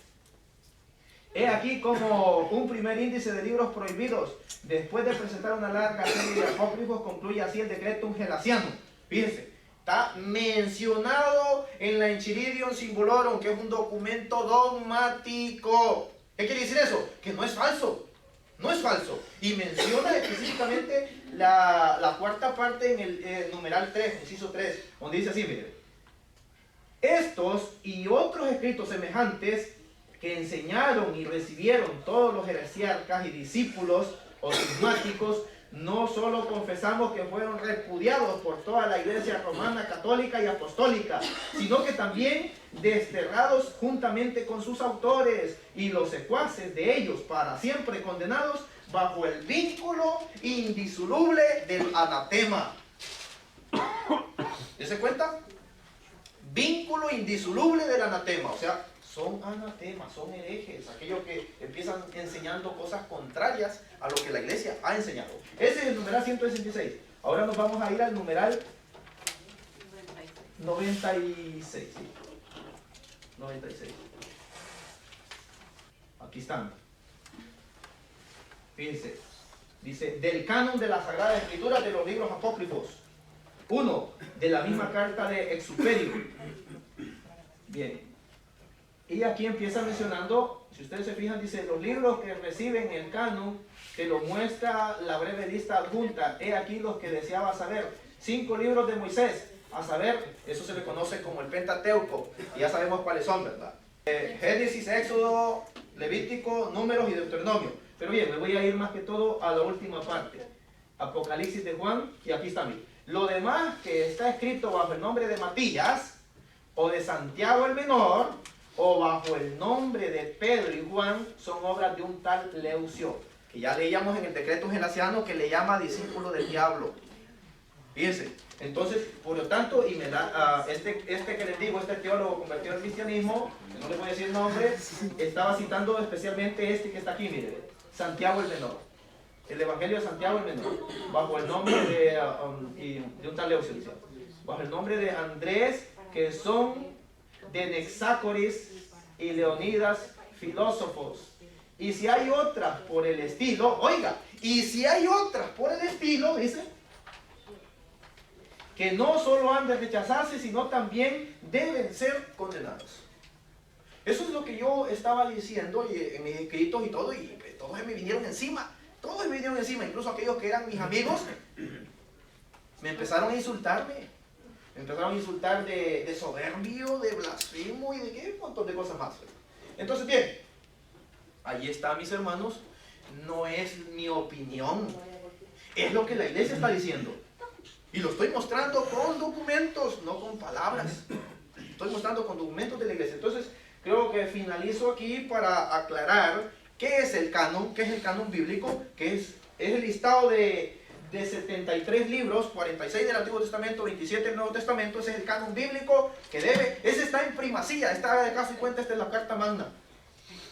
He aquí como un primer índice de libros prohibidos. Después de presentar una larga serie de apócrifos, concluye así el decretum gelasiano. Fíjense, Está mencionado en la Enchiridion Symbolorum, que es un documento dogmático. ¿Qué quiere decir eso? Que no es falso. No es falso. Y menciona específicamente la cuarta parte en el numeral 3, inciso 3, donde dice así, mire. Estos y otros escritos semejantes que enseñaron y recibieron todos los heresiarcas y discípulos o cismáticos, no solo confesamos que fueron repudiados por toda la iglesia romana, católica y apostólica, sino que también desterrados juntamente con sus autores y los secuaces de ellos, para siempre condenados bajo el vínculo indisoluble del anatema. ¿Se cuenta? Vínculo indisoluble del anatema, o sea, son anatemas, son herejes, aquellos que empiezan enseñando cosas contrarias a lo que la iglesia ha enseñado. Ese es el numeral 166. Ahora nos vamos a ir al numeral 96. ¿Sí? 96. Aquí están. Fíjense. Dice, del canon de la Sagrada Escritura de los libros apócrifos. 1. De la misma carta de Exuperio. Bien. Y aquí empieza mencionando, si ustedes se fijan, dice, los libros que reciben el canon, que lo muestra la breve lista adjunta. He aquí los que deseaba saber. 5 libros de Moisés, a saber, eso se le conoce como el Pentateuco, y ya sabemos cuáles son, ¿verdad? Génesis, Éxodo, Levítico, Números y Deuteronomio. Pero bien, me voy a ir más que todo a la última parte. Apocalipsis de Juan, y aquí está, mire. Lo demás que está escrito bajo el nombre de Matías, o de Santiago el Menor, o bajo el nombre de Pedro y Juan, son obras de un tal Leucio, que ya leíamos en el decreto gelasiano, que le llama discípulo del diablo. Fíjense, entonces, por lo tanto, y me da, este que les digo, este teólogo convertido al cristianismo, que no les voy a decir el nombre, estaba citando especialmente este que está aquí, mire, Santiago el Menor. El Evangelio de Santiago el Menor, bajo el nombre de un tal Leucio, dice, bajo el nombre de Andrés, que son de Nexácoris y Leonidas, filósofos. Y si hay otras por el estilo, oiga, y si hay otras por el estilo, dice, que no solo han de rechazarse, sino también deben ser condenados. Eso es lo que yo estaba diciendo y en mis escritos y todo, y todos me vinieron encima. Todos me vinieron encima, incluso aquellos que eran mis amigos, me empezaron a insultarme. Me empezaron a insultar de soberbio, de blasfemo y de qué, un montón de cosas más. Entonces, bien, ahí está, mis hermanos, no es mi opinión, es lo que la iglesia está diciendo. Y lo estoy mostrando con documentos, no con palabras. Estoy mostrando con documentos de la iglesia. Entonces, creo que finalizo aquí para aclarar qué es el canon bíblico, que es el listado de 73 libros, 46 del Antiguo Testamento, 27 del Nuevo Testamento. Ese es el canon bíblico que ese está en primacía, está de caso y cuenta, esta es la Carta Magna.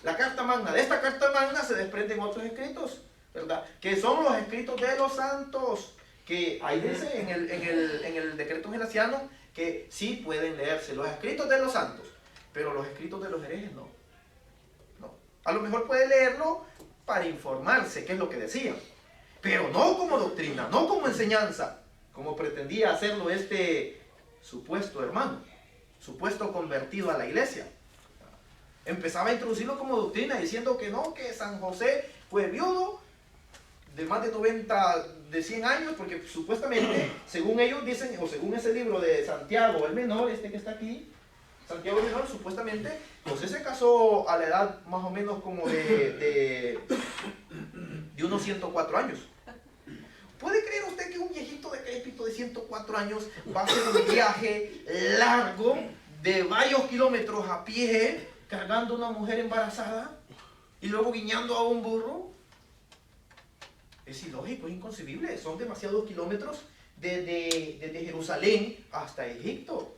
La Carta Magna, de esta Carta Magna se desprenden otros escritos, ¿verdad? Que son los escritos de los santos, que ahí dice en el decreto gelasiano que sí pueden leerse los escritos de los santos, pero los escritos de los herejes no. No. A lo mejor puede leerlo para informarse qué es lo que decían, pero no como doctrina, no como enseñanza, como pretendía hacerlo este supuesto hermano, supuesto convertido a la iglesia. Empezaba a introducirlo como doctrina, diciendo que no, que San José fue viudo de más de 100 años, porque supuestamente, según ellos dicen, o según ese libro de Santiago el Menor, este que está aquí, Santiago el Menor, supuestamente, José se casó a la edad más o menos como de unos 104 años. ¿Puede creer usted que un viejito decrépito de 104 años va a hacer un viaje largo de varios kilómetros a pie, cargando a una mujer embarazada y luego guiñando a un burro? Es ilógico, es inconcebible. Son demasiados kilómetros desde Jerusalén hasta Egipto.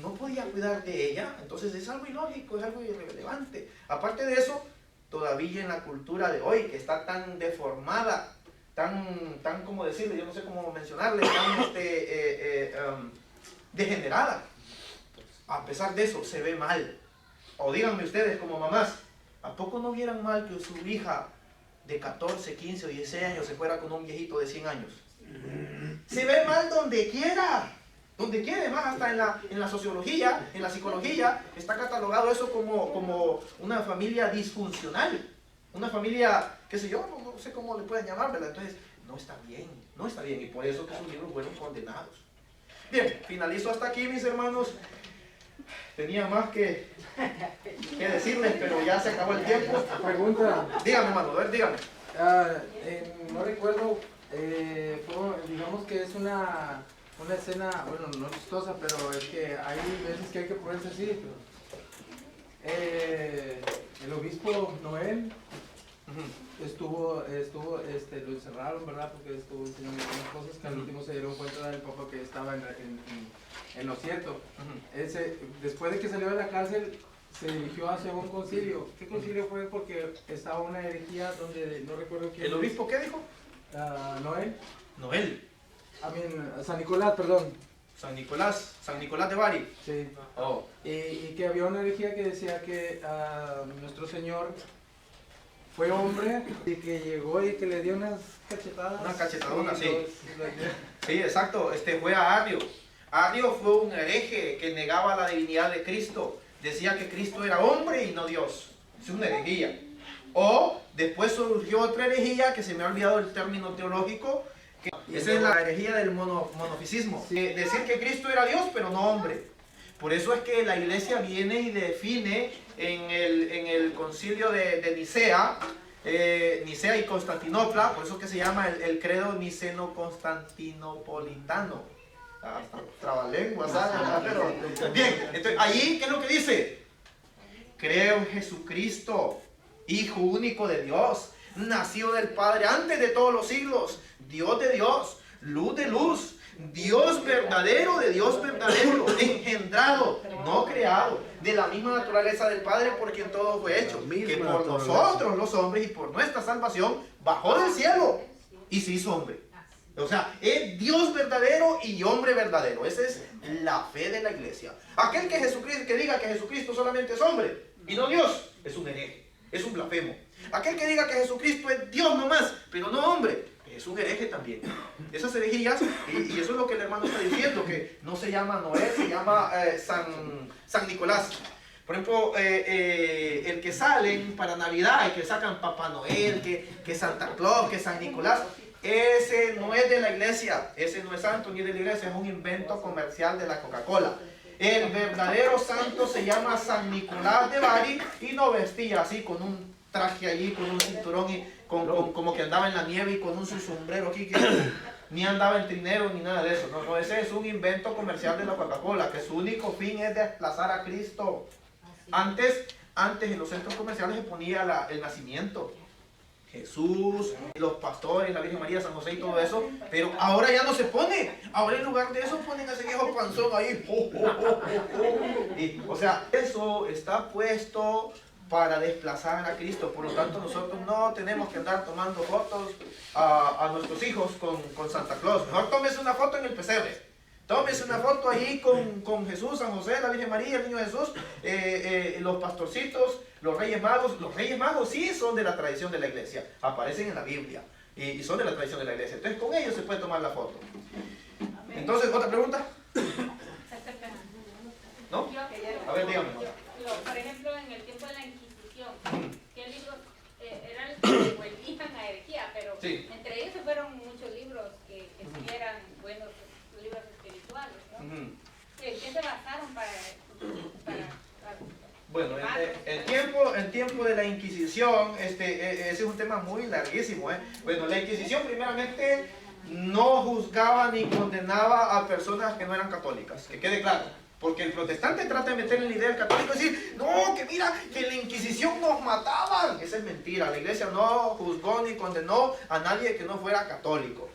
No podía cuidar de ella, entonces es algo ilógico, es algo irrelevante. Aparte de eso, todavía en la cultura de hoy, que está tan deformada, tan como decirle, yo no sé cómo mencionarle, tan degenerada. A pesar de eso, se ve mal. O díganme ustedes como mamás, ¿a poco no vieran mal que su hija de 14, 15 o 16 años se fuera con un viejito de 100 años? Se ve mal donde quiera. Donde quiere, más hasta en la sociología, en la psicología, está catalogado eso como una familia disfuncional. Una familia, qué sé yo, no sé cómo le pueden llamar, ¿verdad? Entonces, no está bien, no está bien. Y por eso que esos libros fueron condenados. Bien, finalizo hasta aquí, mis hermanos. Tenía más que decirles, pero ya se acabó el tiempo. Pregunta. Dígame, hermano, a ver, dígame. No recuerdo, digamos que es una escena, bueno, no chistosa, pero es que hay veces que hay que ponerse así. El obispo Noel lo encerraron, ¿verdad? Porque estuvo enseñando algunas cosas que al último se dieron cuenta del Papa que estaba en lo cierto. Después de que salió de la cárcel, se dirigió hacia un concilio. ¿Qué concilio fue? Porque estaba una herejía donde no recuerdo quién. ¿El obispo qué dijo? Noel. Noel. San Nicolás, perdón. San Nicolás de Bari. Sí. Oh. Y que había una herejía que decía que nuestro Señor fue hombre y que llegó y que le dio unas cachetadas. Una cachetadona, sí. Sí, exacto. Fue a Arrio. Arrio fue un hereje que negaba la divinidad de Cristo. Decía que Cristo era hombre y no Dios. Es una herejía. O después surgió otra herejía que se me ha olvidado el término teológico. Esa es la herejía del monofisismo. Decir que Cristo era Dios pero no hombre. Por eso es que la iglesia viene y define en el concilio de Nicea, Nicea y Constantinopla, por eso es que se llama el credo niceno-constantinopolitano. Trabalenguas, pero bien, entonces allí, ¿qué es lo que dice? Creo en Jesucristo, Hijo único de Dios, nacido del Padre antes de todos los siglos, Dios de Dios, luz de luz, Dios verdadero de Dios verdadero, engendrado, no creado, de la misma naturaleza del Padre por quien todo fue hecho, que por nosotros los hombres y por nuestra salvación bajó del cielo y se hizo hombre. O sea, es Dios verdadero y hombre verdadero. Esa es la fe de la iglesia. Aquel que diga que Jesucristo solamente es hombre y no Dios, es un hereje, es un blasfemo. Aquel que diga que Jesucristo es Dios nomás, pero no hombre, es un hereje también. Esas herejías, y eso es lo que el hermano está diciendo, que no se llama Noel, se llama San Nicolás. Por ejemplo, el que salen para Navidad y que sacan Papá Noel, que Santa Claus, que San Nicolás, ese no es de la iglesia, ese no es santo ni de la iglesia, es un invento comercial de la Coca-Cola. El verdadero santo se llama San Nicolás de Bari y no vestía así con un traje allí, con un cinturón y como que andaba en la nieve y con un sombrero aquí, que ni andaba en trinero ni nada de eso. No, ese es un invento comercial de la Coca-Cola, que su único fin es desplazar a Cristo. Antes en los centros comerciales se ponía el nacimiento. Jesús, los pastores, la Virgen María, San José y todo eso, pero ahora ya no se pone. Ahora en lugar de eso ponen a ese viejo panzón ahí. O sea, eso está puesto para desplazar a Cristo. Por lo tanto, nosotros no tenemos que andar tomando fotos a nuestros hijos con Santa Claus. Mejor tómese una foto en el pesebre. Tómese una foto ahí con Jesús, San José, la Virgen María, el niño Jesús, los pastorcitos, los reyes magos. Los reyes magos sí son de la tradición de la iglesia, aparecen en la Biblia y son de la tradición de la iglesia. Entonces con ellos se puede tomar la foto. Entonces, ¿otra pregunta? ¿No? A ver, dígame. Por ejemplo, en el tiempo de la Inquisición, ¿qué libros eran los que volvían a herejía? Pero sí, entre ellos se fueron muchos libros que sí eran buenos libros espirituales, ¿no? ¿En qué se basaron para bueno, el tiempo de la Inquisición, ese es un tema muy larguísimo. Bueno, la Inquisición primeramente no juzgaba ni condenaba a personas que no eran católicas, que quede claro. Porque el protestante trata de meter en la idea del católico y decir, no, que mira, que en la Inquisición nos mataban. Esa es mentira. La iglesia no juzgó ni condenó a nadie que no fuera católico.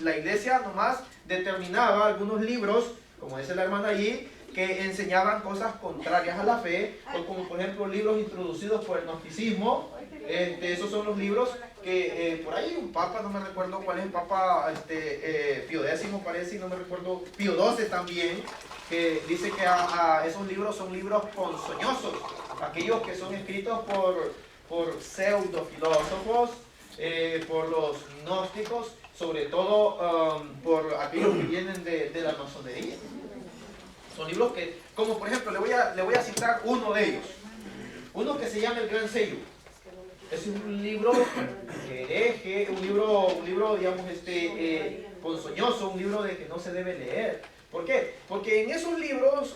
La iglesia nomás determinaba algunos libros, como dice la hermana allí, que enseñaban cosas contrarias a la fe, o como por ejemplo libros introducidos por el gnosticismo. Esos son los libros que por ahí un papa, no me recuerdo cuál es el papa, Pío X parece, y no me recuerdo, Pío XII también, que dice que esos libros son libros ponzoñosos, aquellos que son escritos por pseudofilósofos por los gnósticos, sobre todo por aquellos que vienen de la masonería. Son libros que, como por ejemplo, le voy a citar uno de ellos. Uno que se llama El Gran Sello. Es un libro hereje, un libro digamos, ponzoñoso, un libro de que no se debe leer. ¿Por qué? Porque en esos libros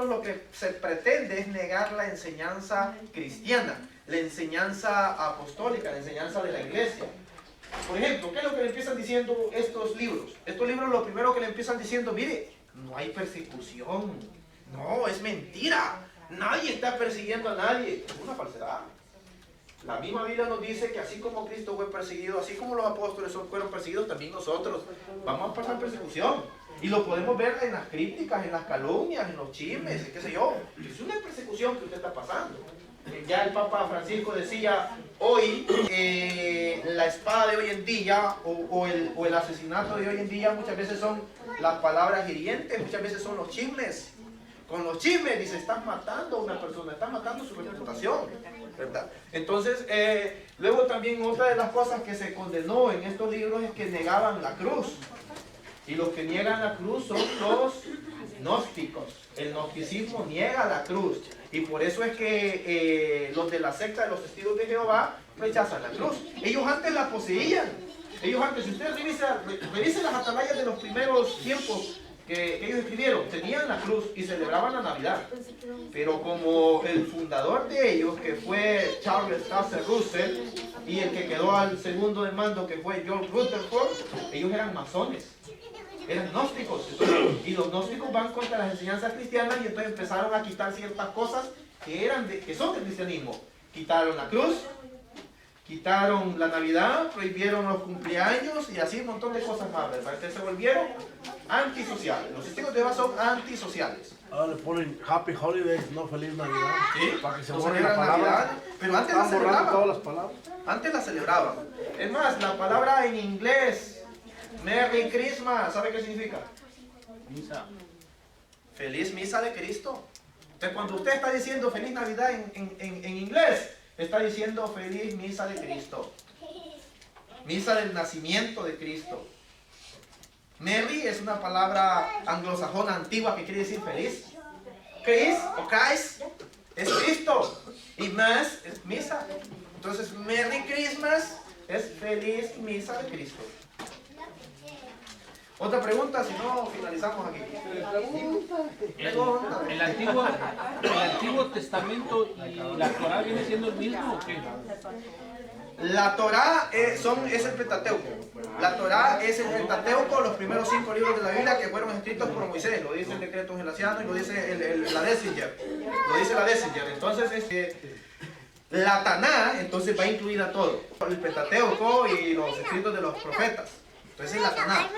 lo que se pretende es negar la enseñanza cristiana, la enseñanza apostólica, la enseñanza de la iglesia. Por ejemplo, ¿qué es lo que le empiezan diciendo estos libros? Estos libros lo primero que le empiezan diciendo, mire, no hay persecución, no, es mentira, nadie está persiguiendo a nadie, es una falsedad. La misma Biblia nos dice que así como Cristo fue perseguido, así como los apóstoles fueron perseguidos, también nosotros vamos a pasar persecución. Y lo podemos ver en las críticas, en las calumnias, en los chismes, qué sé yo. Es una persecución que usted está pasando. Ya el Papa Francisco decía, hoy la espada de hoy en día o el asesinato de hoy en día muchas veces son las palabras hirientes, muchas veces son los chismes. Con los chismes dice, estás matando a una persona, estás matando su reputación, ¿verdad? Entonces, luego también otra de las cosas que se condenó en estos libros es que negaban la cruz. Y los que niegan la cruz son los gnósticos. El gnosticismo niega la cruz. Y por eso es que los de la secta de los Testigos de Jehová rechazan la cruz. Ellos antes la poseían. Ellos antes, si ustedes revisen las atalayas de los primeros tiempos que ellos escribieron, tenían la cruz y celebraban la Navidad. Pero como el fundador de ellos, que fue Charles Taze Russell, y el que quedó al segundo de mando, que fue John Rutherford, ellos eran masones. Eran gnósticos, y los gnósticos van contra las enseñanzas cristianas y entonces empezaron a quitar ciertas cosas que son del cristianismo. Quitaron la cruz, quitaron la Navidad, prohibieron los cumpleaños y así un montón de cosas más, ¿verdad? Que se volvieron antisociales. Los testigos de Jehová son antisociales. Ahora le ponen Happy Holidays, no Feliz Navidad. Sí, para que se no borre la celebran palabra. Navidad, pero antes la celebraban. Todas las palabras. Antes la celebraban. Es más, la palabra en inglés Merry Christmas, ¿sabe qué significa? Misa. Feliz misa de Cristo. Entonces, cuando usted está diciendo feliz Navidad en inglés, está diciendo feliz misa de Cristo. Misa del nacimiento de Cristo. Merry es una palabra anglosajona antigua que quiere decir feliz. Chris o Christ es Cristo. Y Mass es misa. Entonces, Merry Christmas es feliz misa de Cristo. Otra pregunta, si no finalizamos aquí. ¿El Antiguo Testamento y la Torá viene siendo el mismo o qué? La Torá es el Pentateuco. La Torá es el Pentateuco, los primeros 5 libros de la Biblia que fueron escritos por Moisés. Lo dice el decreto gelaciano y lo dice la Dessinger. Lo dice la Dessinger. Entonces, la Taná entonces va incluida todo. El Pentateuco y los escritos de los profetas. Entonces la Taná.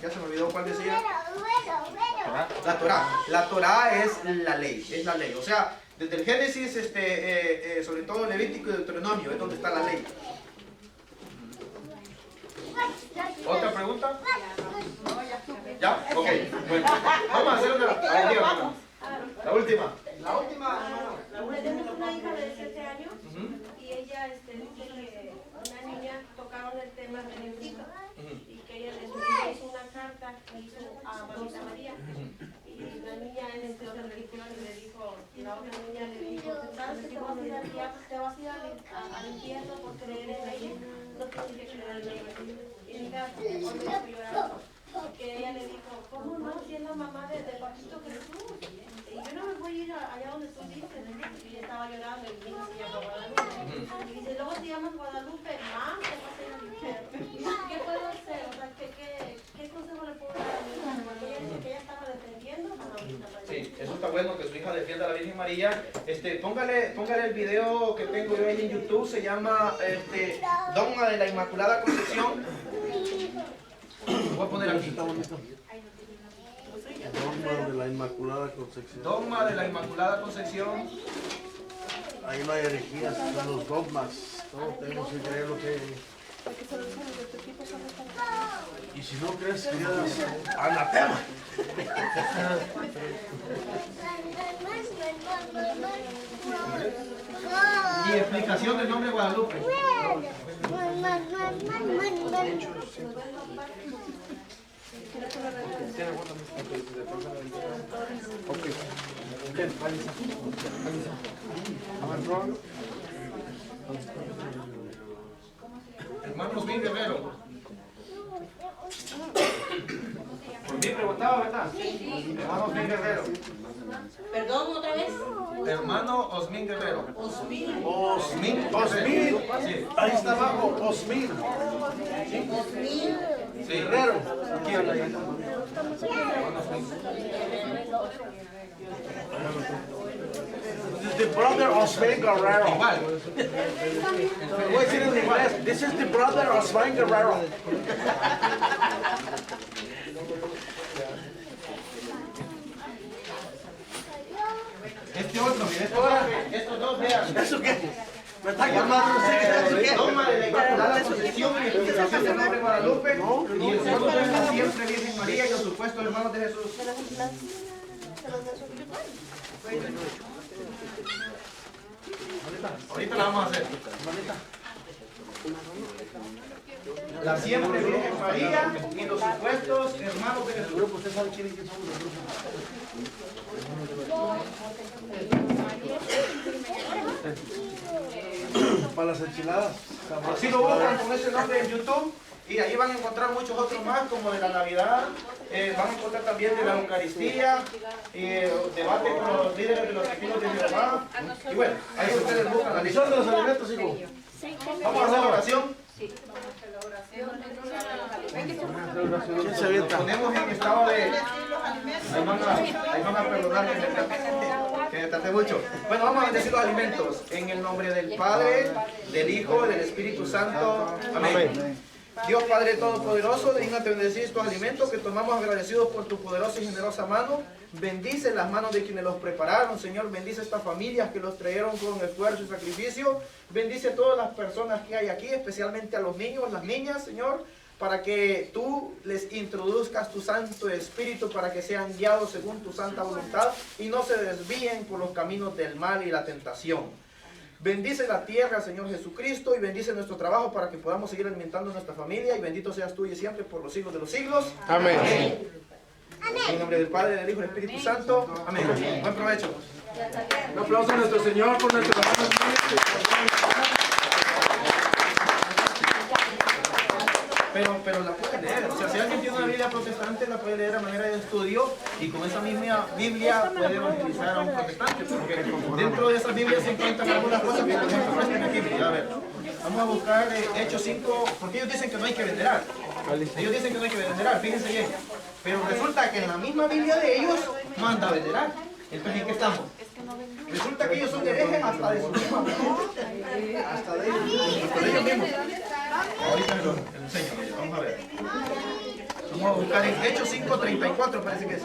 Ya se me olvidó cuál decía. La Torá. La Torá es la ley. O sea, desde el Génesis, sobre todo Levítico y Deuteronomio, es donde está la ley. ¿Otra pregunta? ¿Ya? Ok. Bueno, vamos a hacer la última. La última, tenemos una hija de 7 años y ella dice que una niña tocaron el tema del enrico y que ella le hizo una carta que hizo a Mamita María y la niña en el ridículo le dijo, la otra niña le dijo, ¿sabes que te vas a ir al infierno por creer en ella? No tienes que creer en ella. Y mi casa que ella le dijo, ¿cómo no? Si es la mamá de Papito Jesús. Y yo no me voy a ir allá donde tú dices. Y ella estaba llorando y mi hija se llama Guadalupe. Y dice, luego te llamas Guadalupe, más te vas a ir al infierno. ¿Qué puedo hacer? O sea, ¿qué consejo le puedo dar a mi hija? Porque ella dice que ella estaba defendiendo a la Mamita María. Sí, eso está bueno que su hija defienda a la Virgen María. Póngale el video que tengo yo ahí en YouTube, se llama Dogma de la Inmaculada Concepción. Voy a poner aquí. Dogma de la Inmaculada Concepción. Dogma de la Inmaculada Concepción. Ahí no hay herejías, son los dogmas. Todos tenemos que creer lo que... Y si no crees, quedas anatema. Y explicación del nombre Guadalupe. Hermano Osmin Guerrero. Por mí preguntaba, ¿verdad? Hermano Osmin Guerrero. Perdón, otra vez. Hermano Osmin Guerrero. Osmin. Osmin. Sí. Ahí está abajo, Osmin. Osmin. Sí. Guerrero. Aquí habla ahí. This is the brother Osmin Guerrero. Igual. Voy a decir en inglés. This is the brother Osmin Guerrero. Este otro, mire, estos dos, vean. ¿Eso qué? Me está llamando. Toma de la Inmaculada Concepción y explicación del nombre Guadalupe. Y el segundo es la siempre Virgen María y los supuestos hermanos de Jesús. Ahorita la vamos a hacer. La siempre Virgen María y los supuestos hermanos de Jesús. ¿Usted sabe quiénes son los grupos? Para las enchiladas. Así lo buscan con ese nombre en YouTube y ahí van a encontrar muchos otros más, como de la Navidad, van a encontrar también de la Eucaristía, debate con los líderes de los testigos de Jehová. Y bueno, ahí ustedes buscan la lista. ¿Son de los alimentos, hijo? Vamos a hacer la oración. ¿Quién se avienta? Nos ponemos en estado de... Ahí van a perdonar que me traté mucho. Bueno, vamos a bendecir los alimentos. En el nombre del Padre, del Hijo y del Espíritu Santo. Amén. Dios Padre Todopoderoso, dignate bendecir estos alimentos que tomamos agradecidos por tu poderosa y generosa mano. Bendice las manos de quienes los prepararon, Señor. Bendice estas familias que los trajeron con esfuerzo y sacrificio. Bendice a todas las personas que hay aquí, especialmente a los niños, las niñas, Señor, para que tú les introduzcas tu Santo Espíritu para que sean guiados según tu santa voluntad y no se desvíen por los caminos del mal y la tentación. Bendice la tierra, Señor Jesucristo, y bendice nuestro trabajo para que podamos seguir alimentando a nuestra familia, y bendito seas tú y siempre por los siglos de los siglos. Amén. Amén. En el nombre del Padre, del Hijo y del Espíritu Santo. Amén. Buen provecho. Un aplauso a nuestro Señor por nuestro hermano. Pero la puede leer, o sea, si alguien tiene una Biblia protestante, la puede leer a manera de estudio y con esa misma Biblia puede utilizar a un protestante, porque dentro de esa Biblia se encuentran algunas cosas que no se encuentran aquí. A ver, vamos a buscar Hechos 5, porque ellos dicen que no hay que venerar. Ellos dicen que no hay que venerar, fíjense bien. Pero resulta que en la misma Biblia de ellos manda a venerar. Entonces, ¿en qué estamos? Resulta que ellos son herejes hasta de su misma Biblia. Hasta de ellos mismos. Ahorita lo enseño, vamos a ver. Vamos a buscar en Hechos 5:34, parece que es.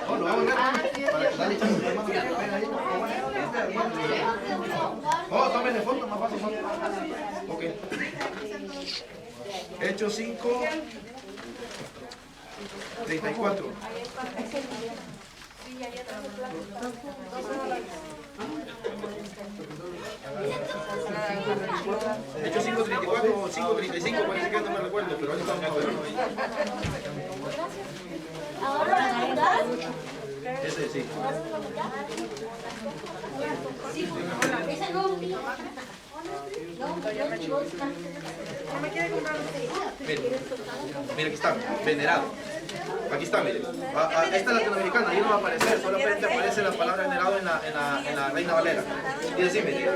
Oh, lo vamos a ver. Para darle chance a los hermanos que ven ahí. Oh, tómenle foto, más fácil. Ok. Hechos 5:34. Hechos 5:34 o 5:35, parece que no me recuerdo, pero ahí está. Ese sí. Mira, aquí está, venerado. Aquí está, mire. Esta es latinoamericana, ahí no va a aparecer, solamente aparece la palabra venerado en la Reina Valera. Y así, mire,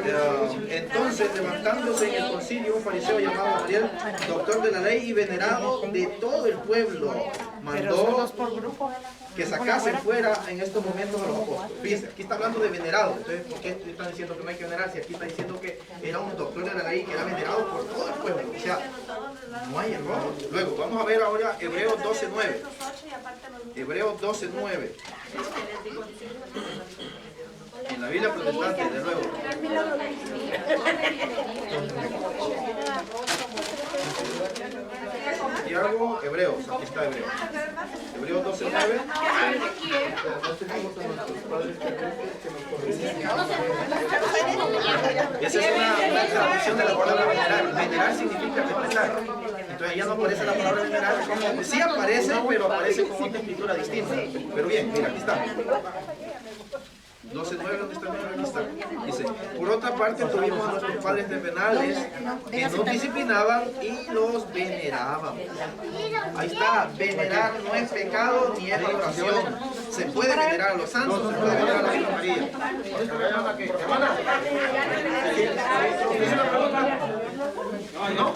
entonces levantándose en el concilio un fariseo llamado Gamaliel, doctor de la ley y venerado de todo el pueblo, mandó que sacasen fuera en estos momentos a los apóstoles. Fíjense, aquí está hablando de venerado. Entonces, ¿por qué están diciendo que no hay que venerar? Si aquí está diciendo que era un doctor de la ley que era venerado por todo el pueblo. O sea, no hay error. Luego, vamos a ver ahora Hebreos 12:9. Hebreos 12:9. En la Biblia protestante, de nuevo. Y ahora luego Hebreos, aquí está Hebreos. Hebreos 12:9. Esa es una traducción de la palabra venerar. Venerar significa respetar. Entonces ya no aparece la palabra venerar. Sí aparece, pero aparece con otra escritura distinta. Pero bien, mira, aquí está. 12:9, ¿dónde está? Aquí está. Dice, por otra parte tuvimos a nuestros padres terrenales que nos disciplinaban y los veneraban. Ahí está, venerar no es pecado ni es adoración. Se puede venerar a los santos, se puede venerar a la Virgen María. Hermana, ¿tienes una pregunta? ¿No?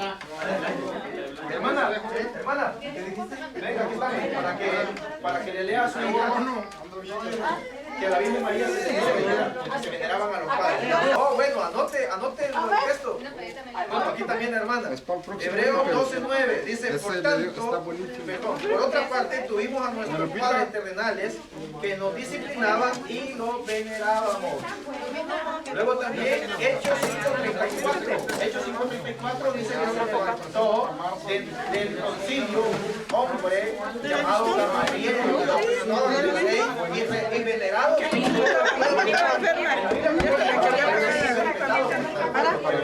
Hermana, venga, aquí está, para que le lea a su hija que la Virgen María se veneraban a los padres. Oh, bueno, anote el texto. Bueno, aquí también, hermana. Hebreos 12:9 dice, por tanto, por otra parte, tuvimos a nuestros padres terrenales que nos disciplinaban y los venerábamos. Luego también, Hechos 5:34. Hechos 5:34 dice que se levantó del concilio un hombre llamado Gamaliel, y venerado.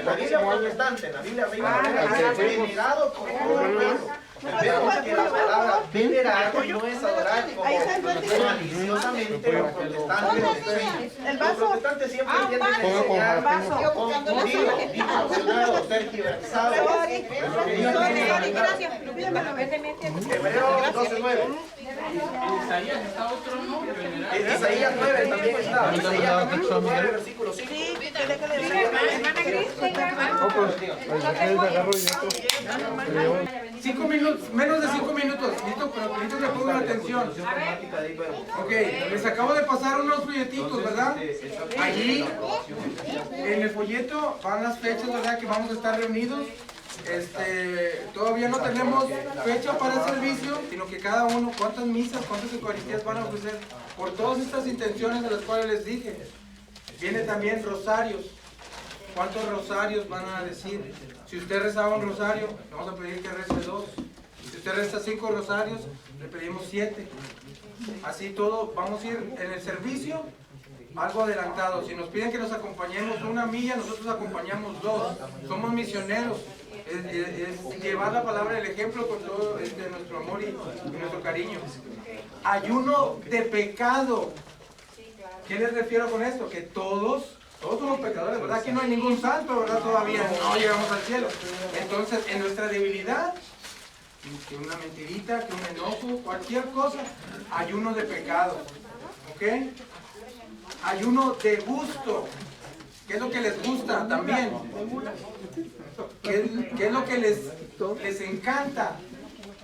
La Biblia protestante, la Biblia venerado por todo el pueblo. Vemos que la palabra venerar no es adorar como maliciosamente los protestantes enseñan. Los protestantes siempre tienden a enseñar distorsionado, tergiversado. Hebreos 12:9. Isaías está otro nombre. Isaías 9 también está. Isaías 9, versículo 5. Menos de 5 minutos, listo, pero que me pongan atención. Ok, les acabo de pasar unos folletitos, ¿verdad? Allí, en el folleto van las fechas, ¿verdad? Que vamos a estar reunidos. Todavía no tenemos fecha para el servicio, sino que cada uno, cuántas misas, cuántas eucaristías van a ofrecer, por todas estas intenciones de las cuales les dije. Viene también rosarios. ¿Cuántos rosarios van a decir? Si usted rezaba un rosario, le vamos a pedir que rece 2. Si usted reza 5 rosarios, le pedimos 7. Así todo, vamos a ir en el servicio algo adelantado. Si nos piden que nos acompañemos 1 milla, nosotros acompañamos 2. Somos misioneros. Es llevar la palabra del ejemplo con todo nuestro amor y nuestro cariño. Ayuno de pecado. ¿Qué les refiero con esto? Que todos somos pecadores, ¿verdad? Aquí no hay ningún santo, ¿verdad? Todavía no llegamos al cielo. Entonces, en nuestra debilidad, que una mentirita, que un enojo, cualquier cosa, ayuno de pecado. ¿Ok? Ayuno de gusto. ¿Qué es lo que les gusta también? ¿Qué es lo que les encanta?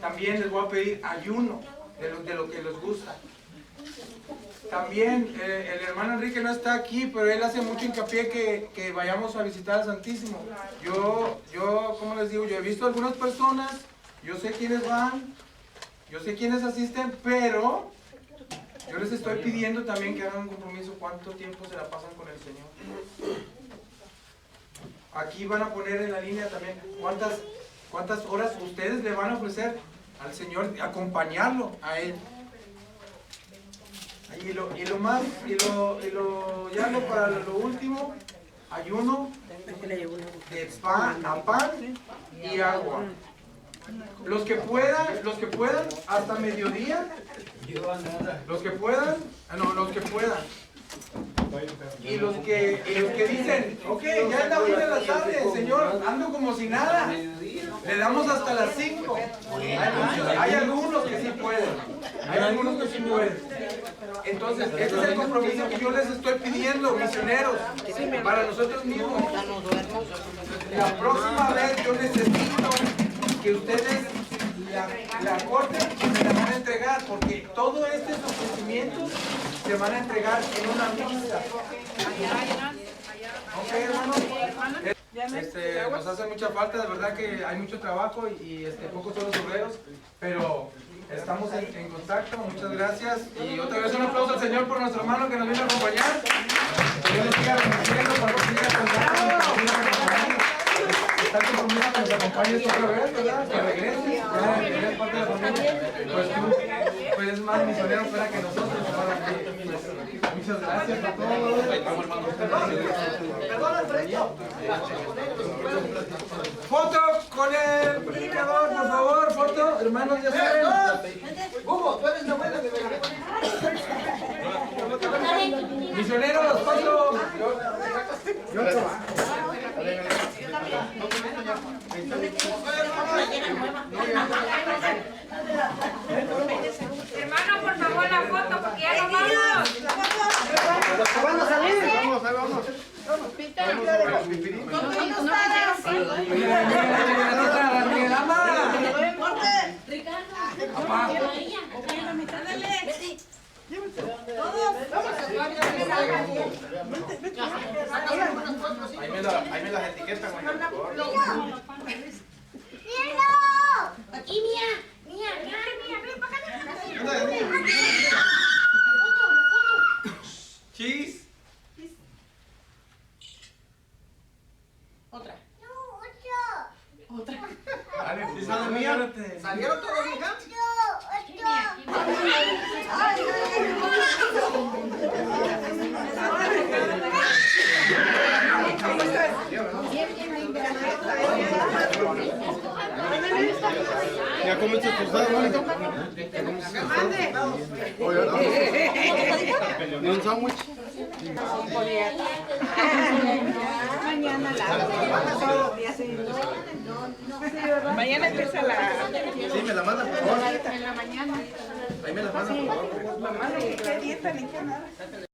También les voy a pedir ayuno de lo que les gusta. También el hermano Enrique no está aquí, pero él hace mucho hincapié que vayamos a visitar al Santísimo. Yo, ¿cómo les digo? Yo he visto algunas personas, yo sé quiénes van, yo sé quiénes asisten, pero yo les estoy pidiendo también que hagan un compromiso cuánto tiempo se la pasan con el Señor. Aquí van a poner en la línea también cuántas horas ustedes le van a ofrecer al Señor, acompañarlo a Él. Para lo último, ayuno de pan y agua. Los que puedan, hasta mediodía. Los que puedan. Y los que dicen, ok, ya es la 1 de la tarde, Señor, ando como si nada. Le damos hasta las 5. Hay algunos que sí pueden. Entonces, este es el compromiso que yo les estoy pidiendo, misioneros, para nosotros mismos. La próxima vez yo necesito que ustedes la corten y me la van a entregar, porque todos estos ofrecimientos se van a entregar en una misa. Ok, hermanos. Nos hace mucha falta, de verdad que hay mucho trabajo y pocos son los obreros, pero estamos en contacto. Muchas gracias y otra vez un aplauso al Señor por nuestro hermano que nos vino a acompañar. Que Dios nos siga bendiciendo para que siga contando. está el compromiso que nos acompañes otra vez, ¿verdad? Que regreses, ya eres parte de la familia. Pues tú, pues es más misionero fuera que nosotros. Ahora que, pues, muchas gracias a todos. Perdón, Alfredo. Foto con el predicador, por favor, foto, hermanos, ya saben. Hugo, tú eres la buena de ver. Misioneros, foto. Hermano, por favor, la foto, porque ya nos vamos. Van a salir. Vamos, ahí vamos. Ahí me las etiquetan, güey. Aquí, mía, ven para acá. Cheese. Otra. Dale, pues, ¿Salieron todos, hija? ¿Ya comiste tu sal, bonito? ¿Y un sándwich? Mañana mañana empieza la... Sí, me la mandan, por favor. En la mañana. Ahí me la mandan, por favor. ¿Qué dieta ni qué nada?